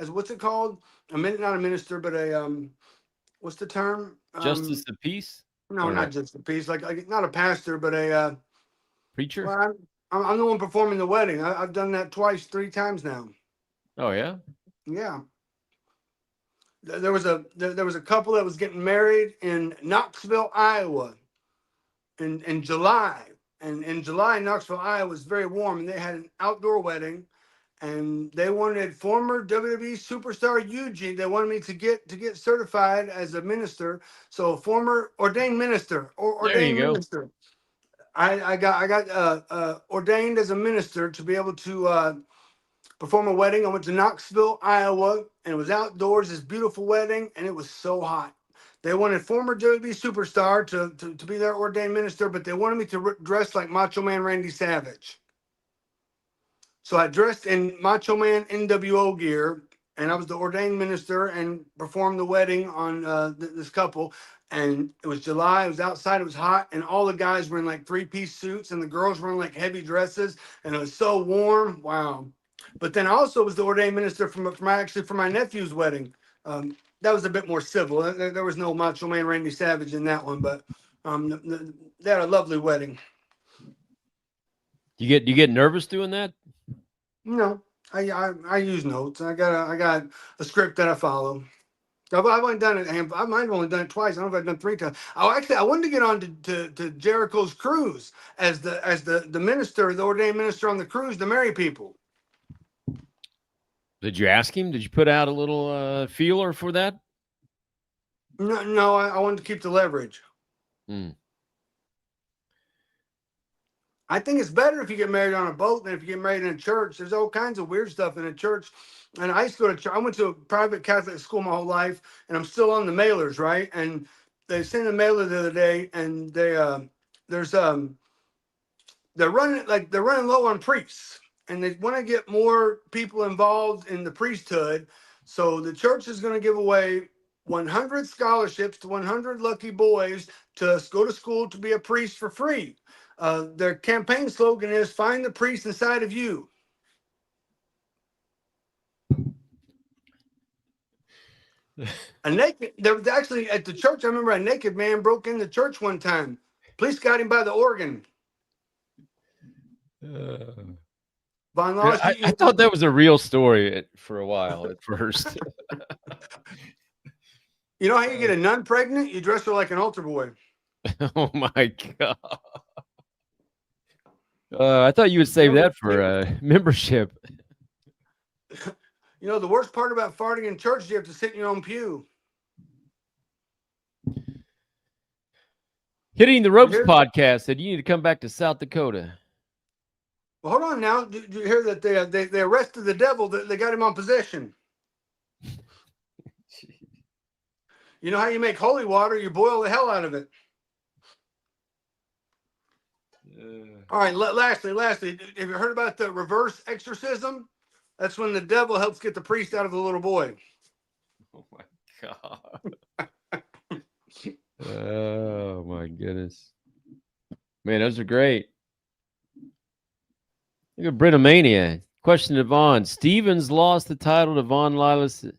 what's it called? Not a minister, but a what's the term? Justice of peace No, or not just a piece. Like not a pastor, but a preacher? well, I'm the one performing the wedding. I've done that twice, 3 times now. Oh yeah. Yeah. There was a couple that was getting married in Knoxville, Iowa, in July. And in July, Knoxville, Iowa was very warm, and they had an outdoor wedding. And they wanted former WWE Superstar Eugene. They wanted me to get certified as a minister. So former ordained minister or There you ordained go. minister. I got ordained as a minister to be able to perform a wedding. I went to Knoxville, Iowa, and it was outdoors. This beautiful wedding, and it was so hot. They wanted former WWE superstar to be their ordained minister, but they wanted me to dress like Macho Man Randy Savage. So I dressed in Macho Man NWO gear, and I was the ordained minister and performed the wedding on this couple. And it was July. It was outside. It was hot, and all the guys were in like 3-piece suits, and the girls were in like heavy dresses, and it was so warm. Wow! But then I also was the ordained minister for my nephew's wedding. That was a bit more civil. There was no Macho Man Randy Savage in that one, but they had a lovely wedding. You get nervous doing that? No, I use notes. I got a script that I follow. I've only done it. I might have only done it twice. I don't know if I've done 3 times. I wanted to get on to Jericho's cruise as the minister, the ordained minister on the cruise to marry people. Did you ask him? Did you put out a little feeler for that? No, I wanted to keep the leverage. Hmm. I think it's better if you get married on a boat than if you get married in a church. There's all kinds of weird stuff in a church. And I used to go to church. I went to a private Catholic school my whole life, and I'm still on the mailers, right? And they sent a mailer the other day, and they're running low on priests, and they want to get more people involved in the priesthood. So the church is going to give away 100 scholarships to 100 lucky boys to go to school to be a priest for free. Their campaign slogan is "Find the priest inside of you." There was actually at the church. I remember a naked man broke in the church one time. Police got him by the organ. Von Loss, I thought that was a real story for a while at first. You know how you get a nun pregnant? You dress her like an altar boy. Oh my god! I thought you would save that for membership. You know, the worst part about farting in church is you have to sit in your own pew. Hitting the Ropes podcast said you need to come back to South Dakota. Well, hold on now. Did you hear that they arrested the devil? They got him on possession. You know how you make holy water? You boil the hell out of it. All right. Lastly, have you heard about the reverse exorcism? That's when the devil helps get the priest out of the little boy. Oh my god. Oh my goodness. Man, those are great. Look at Britomania. Question to Vaughn. Stevens lost the title to Von Lilas.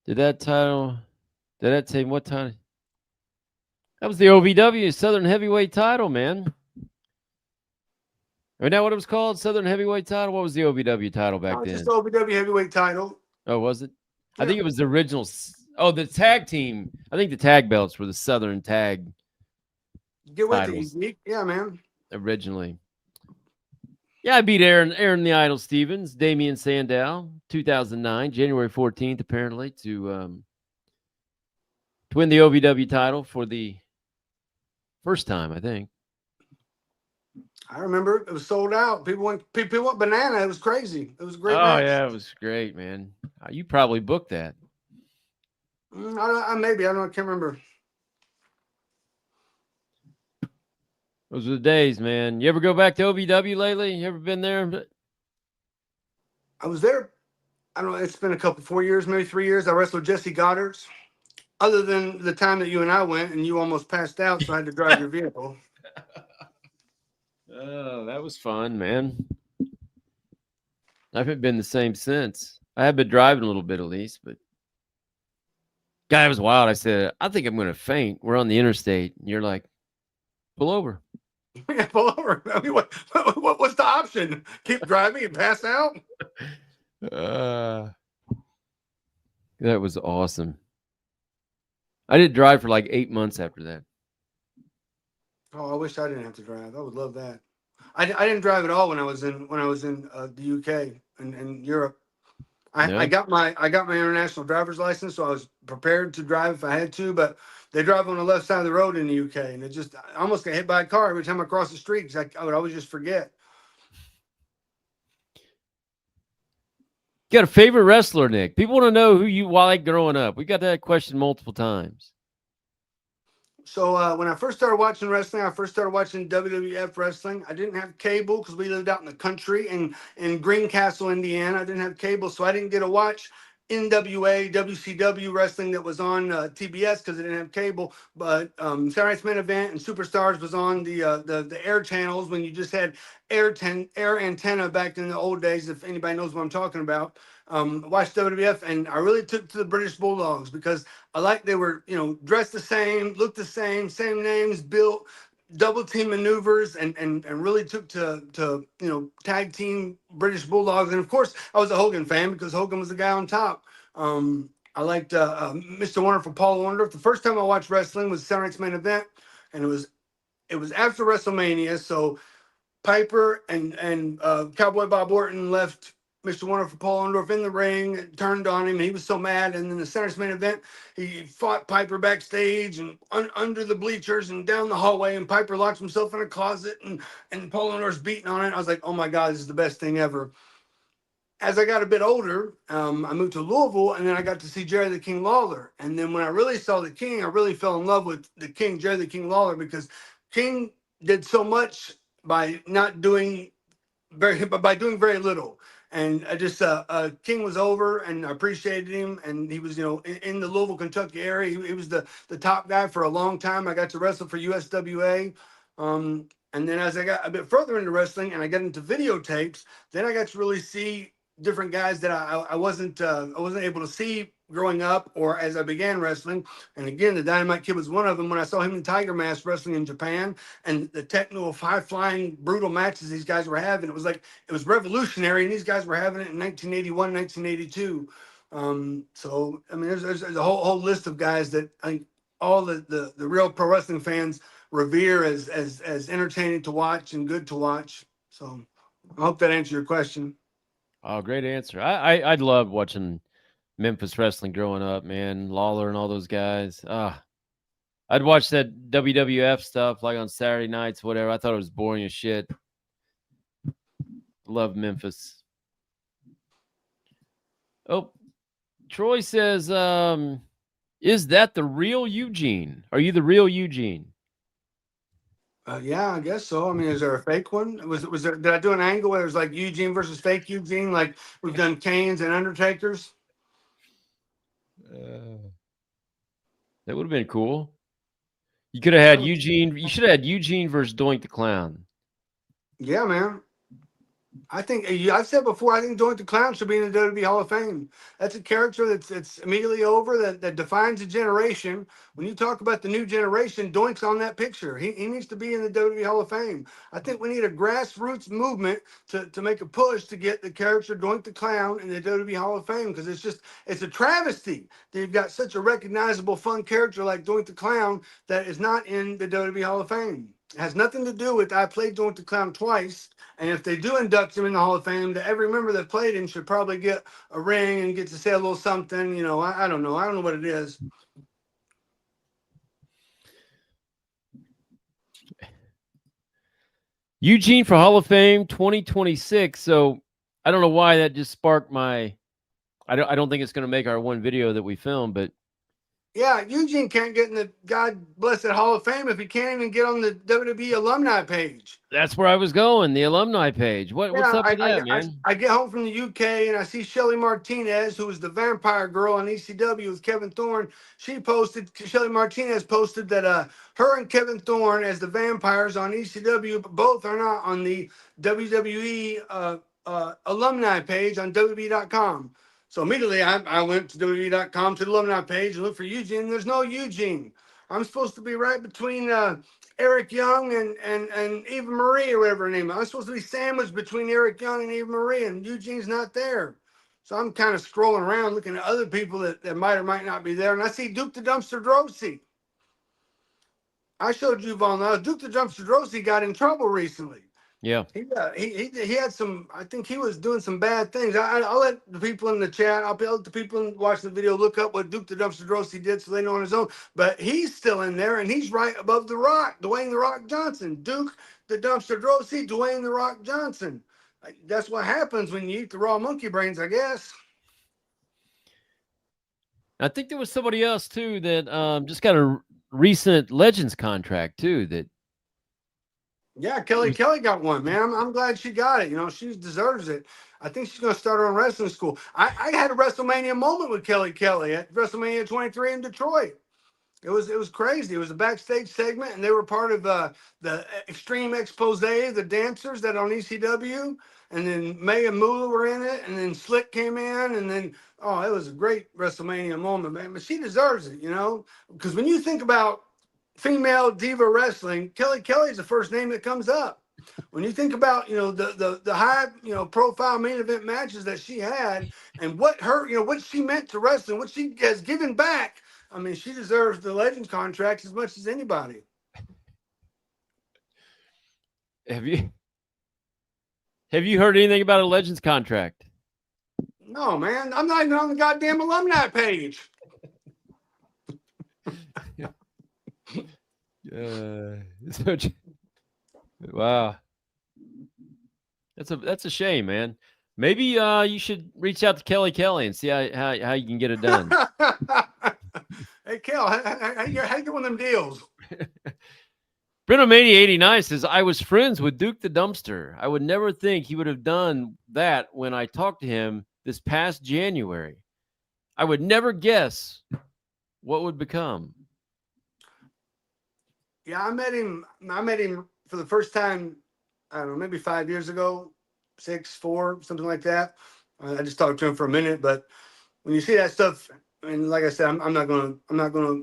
Did that say what title? That was the OVW Southern Heavyweight title, man. Isn't that what it was called? Southern Heavyweight title? What was the OVW title back then? Just the OVW Heavyweight title. Oh, was it? Yeah. I think it was the original. Oh, the tag team. I think the tag belts were the Southern tag Get with titles. it. Yeah, man. Originally. Yeah, I beat Aaron the Idol Stevens, Damian Sandow, 2009, January 14th, apparently, to win the OVW title for the first time, I think. I remember it was sold out. People went banana. It was crazy. It was a great Oh, match. yeah, it was great, man. You probably booked that. Maybe. I don't know. I can't remember. Those were the days, man. You ever go back to OVW lately? You ever been there? I was there. I don't know. It's been 4 years, maybe 3 years. I wrestled Jesse Goddard's. Other than the time that you and I went and you almost passed out, so I had to drive your vehicle. Oh, that was fun, man. I haven't been the same since. I have been driving a little bit at least, but guy was wild. I said, I think I'm going to faint. We're on the interstate. And you're like, pull over. Yeah, pull over. I mean, what's the option? Keep driving and pass out? Uh, that was awesome. I did drive for like 8 months after that. Oh, I wish I didn't have to drive. I would love that. I didn't drive at all when I was in the UK and Europe. I No, got my international driver's license, so I was prepared to drive if I had to. But they drive on the left side of the road in the UK, and I almost get hit by a car every time I cross the street because I would always just forget. you got a favorite wrestler, Nick? People want to know who you like growing up. We got that question multiple times. So when I first started watching wrestling, I first started watching WWF wrestling. I didn't have cable because we lived out in the country in Greencastle, Indiana. I didn't have cable, so I didn't get to watch NWA, WCW wrestling that was on TBS because I didn't have cable. But Saturday Night's Main Event and Superstars was on the air channels when you just had air antenna back in the old days. If anybody knows what I'm talking about, watched WWF, and I really took to the British Bulldogs because I like they were, dressed the same, looked the same names, built, double team maneuvers, and really took to tag team British Bulldogs. And of course, I was a Hogan fan because Hogan was the guy on top. I liked Mr. Wonderful Paul Orndorff. The first time I watched wrestling was Saturday Night's Main Event, and it was after WrestleMania. So Piper and Cowboy Bob Orton left Mr. Wonderful Paul Orndorff in the ring, turned on him, and he was so mad. And then the Saturday's Main Event, he fought Piper backstage and under the bleachers and down the hallway, and Piper locks himself in a closet, and Paul Orndorff's beating on it. I was like, oh my God, this is the best thing ever. As I got a bit older, I moved to Louisville, and then I got to see Jerry the King Lawler. And then when I really saw the King, I really fell in love with the King, Jerry the King Lawler, because King did so much by not doing by doing very little. And I just King was over, and I appreciated him. And he was, in the Louisville, Kentucky area. He was the top guy for a long time. I got to wrestle for USWA. And then as I got a bit further into wrestling and I got into videotapes, then I got to really see different guys that I wasn't able to see growing up or as I began wrestling. And again, the Dynamite Kid was one of them. When I saw him in Tiger Mask wrestling in Japan and the techno, high-flying, brutal matches these guys were having, it was revolutionary, and these guys were having it in 1981, 1982. So I mean, there's a whole list of guys that I think all the real pro wrestling fans revere as entertaining to watch and good to watch. So I hope that answered your question. Oh, great answer. I'd love watching Memphis wrestling growing up, man. Lawler and all those guys. I'd watch that WWF stuff like on Saturday nights, whatever. I thought it was boring as shit. Love Memphis. Oh, Troy says, is that the real Eugene? Are you the real Eugene? Yeah, I guess so. I mean, is there a fake one? Was there? Did I do an angle where it was like Eugene versus fake Eugene, like we've done Kane's and Undertaker's? That would have been cool. You could have had Eugene. You should have had Eugene versus Doink the Clown. Yeah, man. I think I've said before, I think Doink the Clown should be in the WWE Hall of Fame. That's a character that's immediately over, that defines a generation. When you talk about the new generation, Doink's on that picture. He needs to be in the WWE Hall of Fame. I think we need a grassroots movement to make a push to get the character Doink the Clown in the WWE Hall of Fame, because it's a travesty that you've got such a recognizable, fun character like Doink the Clown that is not in the WWE Hall of Fame. It has nothing to do with I played Doink the Clown twice. And if they do induct him in the Hall of Fame, every member that played him should probably get a ring and get to say a little something. I don't know. I don't know what it is. Eugene for Hall of Fame 2026. So I don't know why that just sparked my. I don't think it's going to make our one video that we filmed, but yeah, Eugene can't get in the God blessed Hall of Fame if he can't even get on the WWE alumni page. That's where I was going, the alumni page. What's up with that, man? I get home from the UK and I see Shelly Martinez, who was the vampire girl on ECW with Kevin Thorne. Shelly Martinez posted that her and Kevin Thorne as the vampires on ECW, but both are not on the WWE alumni page on WWE.com. So immediately I went to WWE.com to the alumni page and looked for Eugene. There's no Eugene. I'm supposed to be right between Eric Young and Eva Marie or whatever her name is. I'm supposed to be sandwiched between Eric Young and Eva Marie, and Eugene's not there. So I'm kind of scrolling around looking at other people that might or might not be there. And I see Duke the Dumpster Drosy. I showed you, Von. Duke the Dumpster Drosy got in trouble recently. Yeah. He had some, I think he was doing some bad things. I'll let the people in the chat, I'll let the people watching the video look up what Duke the Dumpster Drosy did so they know on his own. But he's still in there, and he's right above The Rock, Dwayne The Rock Johnson. Duke the Dumpster Drosy, Dwayne The Rock Johnson. That's what happens when you eat the raw monkey brains, I guess. I think there was somebody else too that just got a recent Legends contract too. That Yeah, Kelly got one, man. I'm glad she got it. You know, she deserves it. I think she's going to start her own wrestling school. I had a WrestleMania moment with Kelly at WrestleMania 23 in Detroit. It was crazy. It was a backstage segment, and they were part of the Extreme Expose, the dancers that on ECW, and then May and Moolah were in it, and then Slick came in, and then it was a great WrestleMania moment, man. But she deserves it, you know, because when you think about female diva wrestling, Kelly is the first name that comes up. When you think about, you know, the high, you know, profile main event matches that she had and what her, you know, what she meant to wrestling, what she has given back, I mean, she deserves the Legends contracts as much as anybody. Have you heard anything about a Legends contract? No, man. I'm not even on the goddamn alumni page. Wow. That's a shame, man. Maybe you should reach out to Kelly and see how you can get it done. Hey, Kel, how you get one of them deals? Brentomania 89 says, I was friends with Duke the Dumpster. I would never think he would have done that when I talked to him this past January. I would never guess what would become. Yeah, I met him for the first time, I don't know, maybe 5 years ago, 6, 4, something like that. I just talked to him for a minute, but when you see that stuff, and like I said, I'm not gonna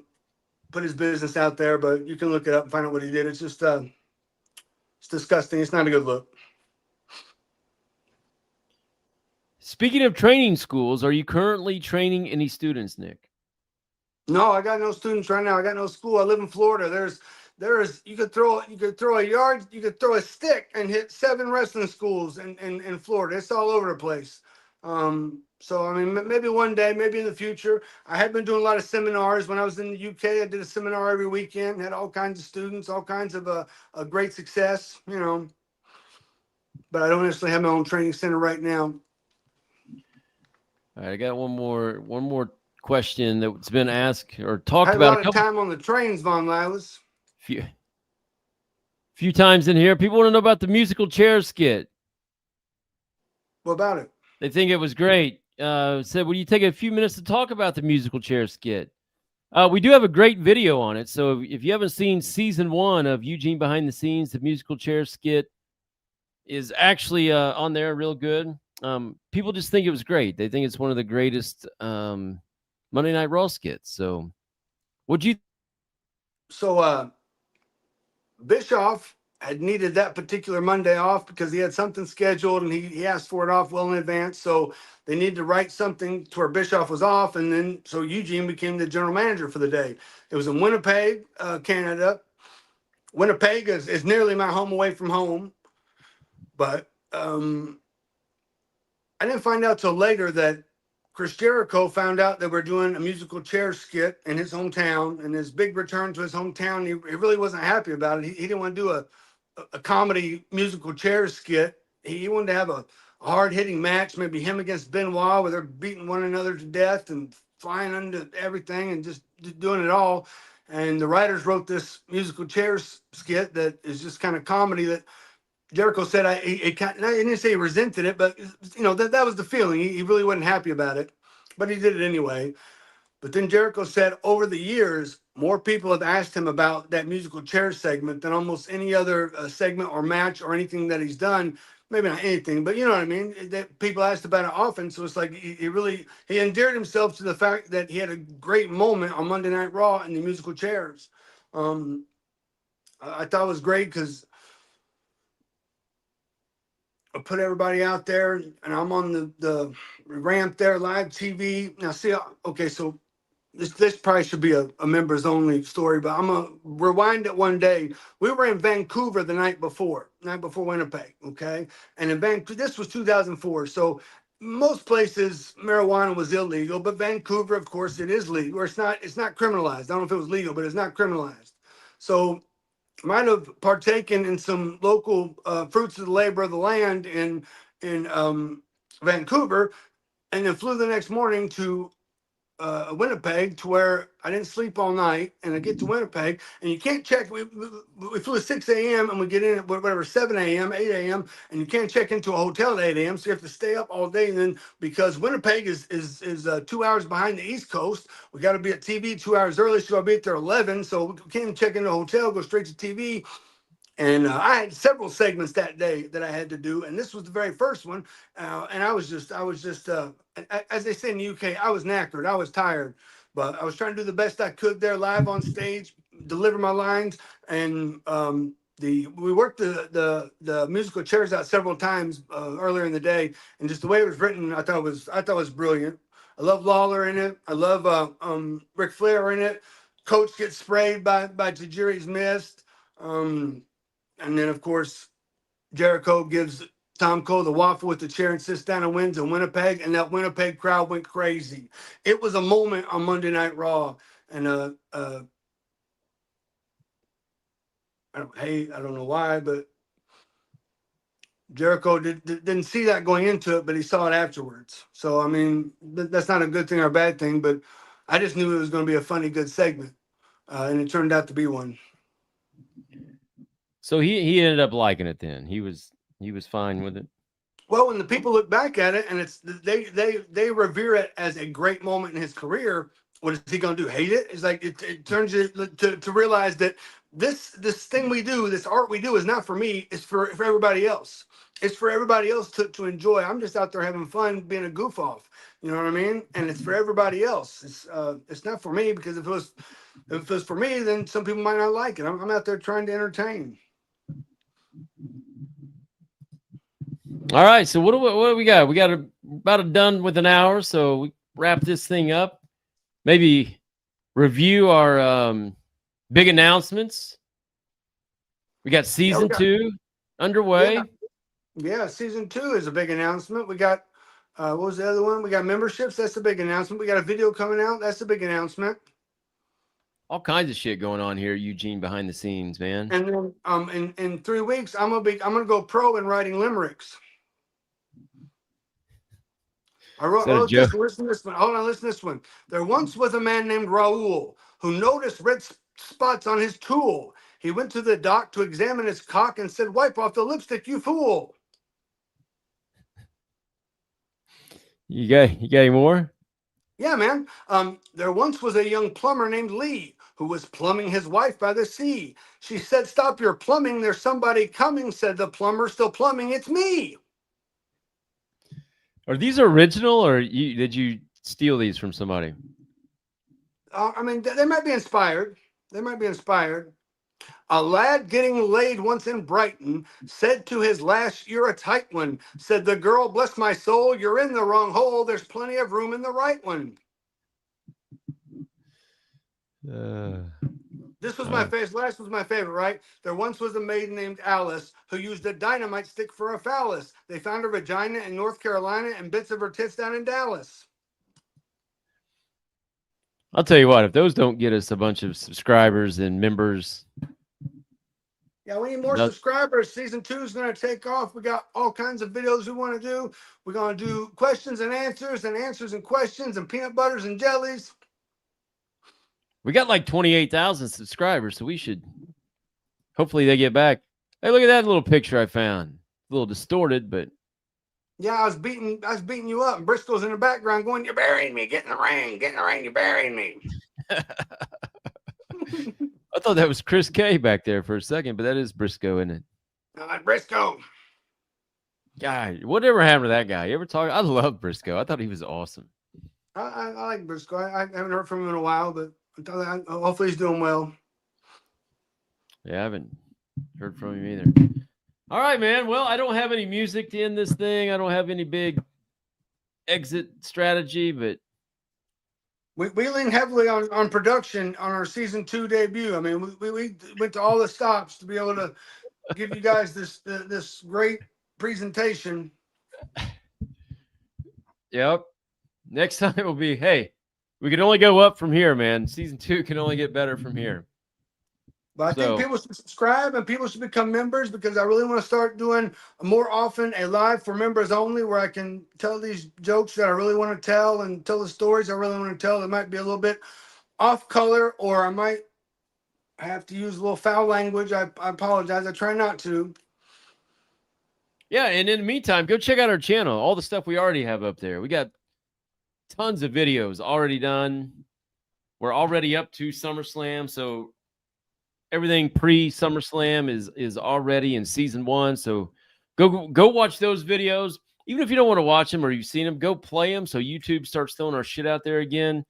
put his business out there, but you can look it up and find out what he did. It's just it's disgusting. It's not a good look. Speaking of training schools, are you currently training any students, Nick? No, I got no students right now. I got no school. I live in Florida. There's you could throw a stick and hit 7 wrestling schools in Florida. It's all over the place. So I mean, maybe one day, maybe in the future. I had been doing a lot of seminars when I was in the UK. I did a seminar every weekend, had all kinds of students, all kinds of a great success, you know. But I don't necessarily have my own training center right now. All right, I got one more question that's been asked or talked I had about a lot of time on the trains, Von Lilas. Few times in here. People want to know about the musical chair skit. What about it? They think it was great. Said, will you take a few minutes to talk about the musical chair skit? We do have a great video on it. So if you haven't seen season 1 of Eugene Behind the Scenes, the musical chair skit is actually on there, real good. People just think it was great. They think it's one of the greatest Monday Night Raw skits. So what'd you? So Bischoff had needed that particular Monday off because he had something scheduled and he asked for it off well in advance. So they needed to write something to where Bischoff was off. And then so Eugene became the general manager for the day. It was in Winnipeg, Canada. Winnipeg is nearly my home away from home. But I didn't find out till later that Chris Jericho found out that we're doing a musical chair skit in his hometown, and his big return to his hometown. He really wasn't happy about it. He didn't want to do a comedy musical chair skit. He wanted to have a hard hitting match, maybe him against Benoit, where they're beating one another to death and flying into everything and just doing it all. And the writers wrote this musical chair skit that is just kind of comedy that Jericho said he didn't say he resented it, but you know that was the feeling. He really wasn't happy about it, but he did it anyway. But then Jericho said over the years, more people have asked him about that musical chair segment than almost any other segment or match or anything that he's done. Maybe not anything, but you know what I mean. That people asked about it often, so it's like he endeared himself to the fact that he had a great moment on Monday Night Raw in the musical chairs. I thought it was great because I put everybody out there, and I'm on the ramp there, live TV. Now, see, okay, so this probably should be a members only story, but I'm gonna rewind it one day. We were in Vancouver the night before Winnipeg, okay? And in Vancouver, this was 2004. So most places marijuana was illegal, but Vancouver, of course, it is legal. Or it's not criminalized. I don't know if it was legal, but it's not criminalized. So might have partaken in some local fruits of the labor of the land in Vancouver, and then flew the next morning to Winnipeg, to where I didn't sleep all night, and I get to Winnipeg, and you can't check. We flew at 6 a.m. and we get in at whatever 7 a.m., 8 a.m., and you can't check into a hotel at 8 a.m. So you have to stay up all day. And then because Winnipeg is 2 hours behind the East Coast, we got to be at TV 2 hours early, so I'll be at there 11. So we can't check into a hotel, go straight to TV. And I had several segments that day that I had to do, and this was the very first one. And I was just, as they say in the UK, I was knackered, I was tired, but I was trying to do the best I could there, live on stage, deliver my lines. And we worked the musical chairs out several times earlier in the day, and just the way it was written, I thought it was brilliant. I love Lawler in it. I love Ric Flair in it. Coach gets sprayed by Tajiri's mist. And then, of course, Jericho gives Tom Cole the waffle with the chair and sits down and wins in Winnipeg. And that Winnipeg crowd went crazy. It was a moment on Monday Night Raw. And I don't know why, but Jericho didn't see that going into it, but he saw it afterwards. So, I mean, that's not a good thing or a bad thing, but I just knew it was going to be a funny, good segment. And it turned out to be one. So he ended up liking it then. He was fine with it. Well, when the people look back at it, and it's they revere it as a great moment in his career, what is he going to do? Hate it? It's like it turns you to realize that this thing we do, this art we do, is not for me. It's for everybody else. It's for everybody else to enjoy. I'm just out there having fun, being a goof off. You know what I mean? And it's for everybody else. It's not for me, because if it was for me, then some people might not like it. I'm out there trying to entertain. All right, so what do we got? We got about done with an hour, so we wrap this thing up. Maybe review our big announcements. We got season 2 underway. Yeah, season 2 is a big announcement. We got what was the other one? We got memberships. That's a big announcement. We got a video coming out. That's a big announcement. All kinds of shit going on here, Eugene, behind the scenes, man. And then in 3 weeks, I'm gonna go pro in writing limericks. I wrote this. Listen to this one. Hold on, listen to this one. There once was a man named Raoul who noticed red spots on his tool. He went to the dock to examine his cock and said, "Wipe off the lipstick, you fool." You got any more? Yeah, man. There once was a young plumber named Lee who was plumbing his wife by the sea. She said, "Stop your plumbing. There's somebody coming," said the plumber. "Still plumbing, it's me." Are these original, or did you steal these from somebody? I mean, they might be inspired. A lad getting laid once in Brighton said to his lass, "You're a tight one." Said the girl, "Bless my soul, you're in the wrong hole. There's plenty of room in the right one." This was my favorite. Last was my favorite, right? There once was a maiden named Alice who used a dynamite stick for a phallus. They found her vagina in North Carolina and bits of her tits down in Dallas. I'll tell you what, if those don't get us a bunch of subscribers and members. Yeah, we need more subscribers. Season 2 is going to take off. We got all kinds of videos we want to do. We're going to do questions and answers and questions and peanut butters and jellies. We got like 28,000 subscribers, so we should, hopefully they get back. Hey, look at that little picture I found. A little distorted, but. Yeah, I was beating you up, and Briscoe's in the background going, "You're burying me. Get in the ring. You're burying me." I thought that was Chris K back there for a second, but that is Briscoe, isn't it? Briscoe. God, whatever happened to that guy? You ever talk? I love Briscoe. I thought he was awesome. I like Briscoe. I haven't heard from him in a while, but hopefully he's doing well. Yeah, I haven't heard from him either. All right, man. Well, I don't have any music to end this thing. I don't have any big exit strategy, but we lean heavily on production on our season 2 debut. I mean, we went to all the stops to be able to give you guys this great presentation. Yep. Next time it will be, hey, we can only go up from here, man. Season 2 can only get better from here. But I think people should subscribe and people should become members, because I really want to start doing more often a live for members only, where I can tell these jokes that I really want to tell and tell the stories I really want to tell that might be a little bit off color, or I might have to use a little foul language. I apologize. I try not to. Yeah, and in the meantime, go check out our channel. All the stuff we already have up there. We got tons of videos already done. We're already up to SummerSlam, so everything pre-SummerSlam is already in season 1. So go watch those videos. Even if you don't want to watch them or you've seen them, go play them so YouTube starts throwing our shit out there again.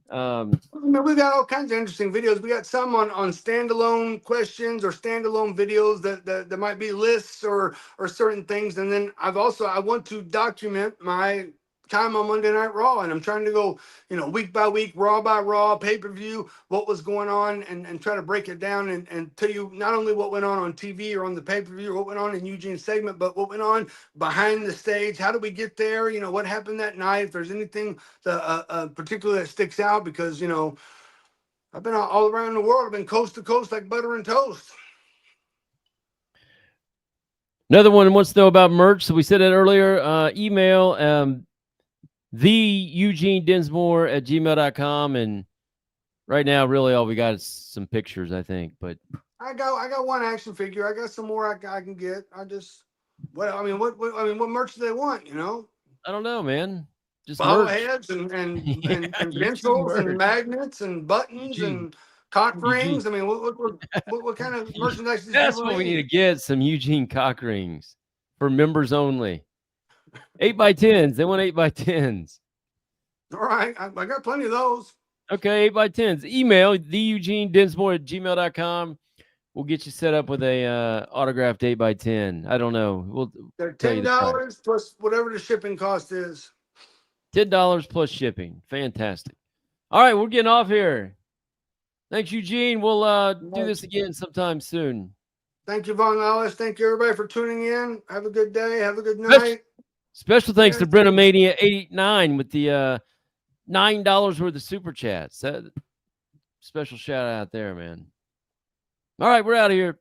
We've got all kinds of interesting videos. We got some on standalone questions or standalone videos that might be lists or certain things. And then I want to document my time on Monday Night Raw, and I'm trying to go, week by week, Raw by Raw, pay-per-view, what was going on, and try to break it down and tell you not only what went on TV or on the pay-per-view or what went on in Eugene's segment, but what went on behind the stage. How did we get there? What happened that night? If there's anything particular that sticks out, because, I've been all around the world. I've been coast to coast like butter and toast. Another one wants to know about merch. So we said it earlier. Email the Eugene Dinsmore at gmail.com. And right now, really all we got is some pictures, I think. But I got one action figure. I got some more I can get. What merch do they want? I don't know, man. Just bobbleheads and pencils and magnets and buttons and cock rings. I mean, what kind of merchandise? That's what we need to get. Some Eugene cock rings for members only. 8x10s. They want 8x10s. All right. I got plenty of those. Okay, 8x10s. Email the Eugene Dinsmore at gmail.com. We'll get you set up with a autographed 8x10. I don't know. They're $10 plus whatever the shipping cost is. $10 plus shipping. Fantastic. All right, we're getting off here. Thanks, Eugene. We'll do this again sometime soon. Thank you, Von Alice. Thank you, everybody, for tuning in. Have a good day. Have a good night. Special thanks to Brentomania 89 with the $9 worth of super chats. Special shout out there, man. All right, we're out of here.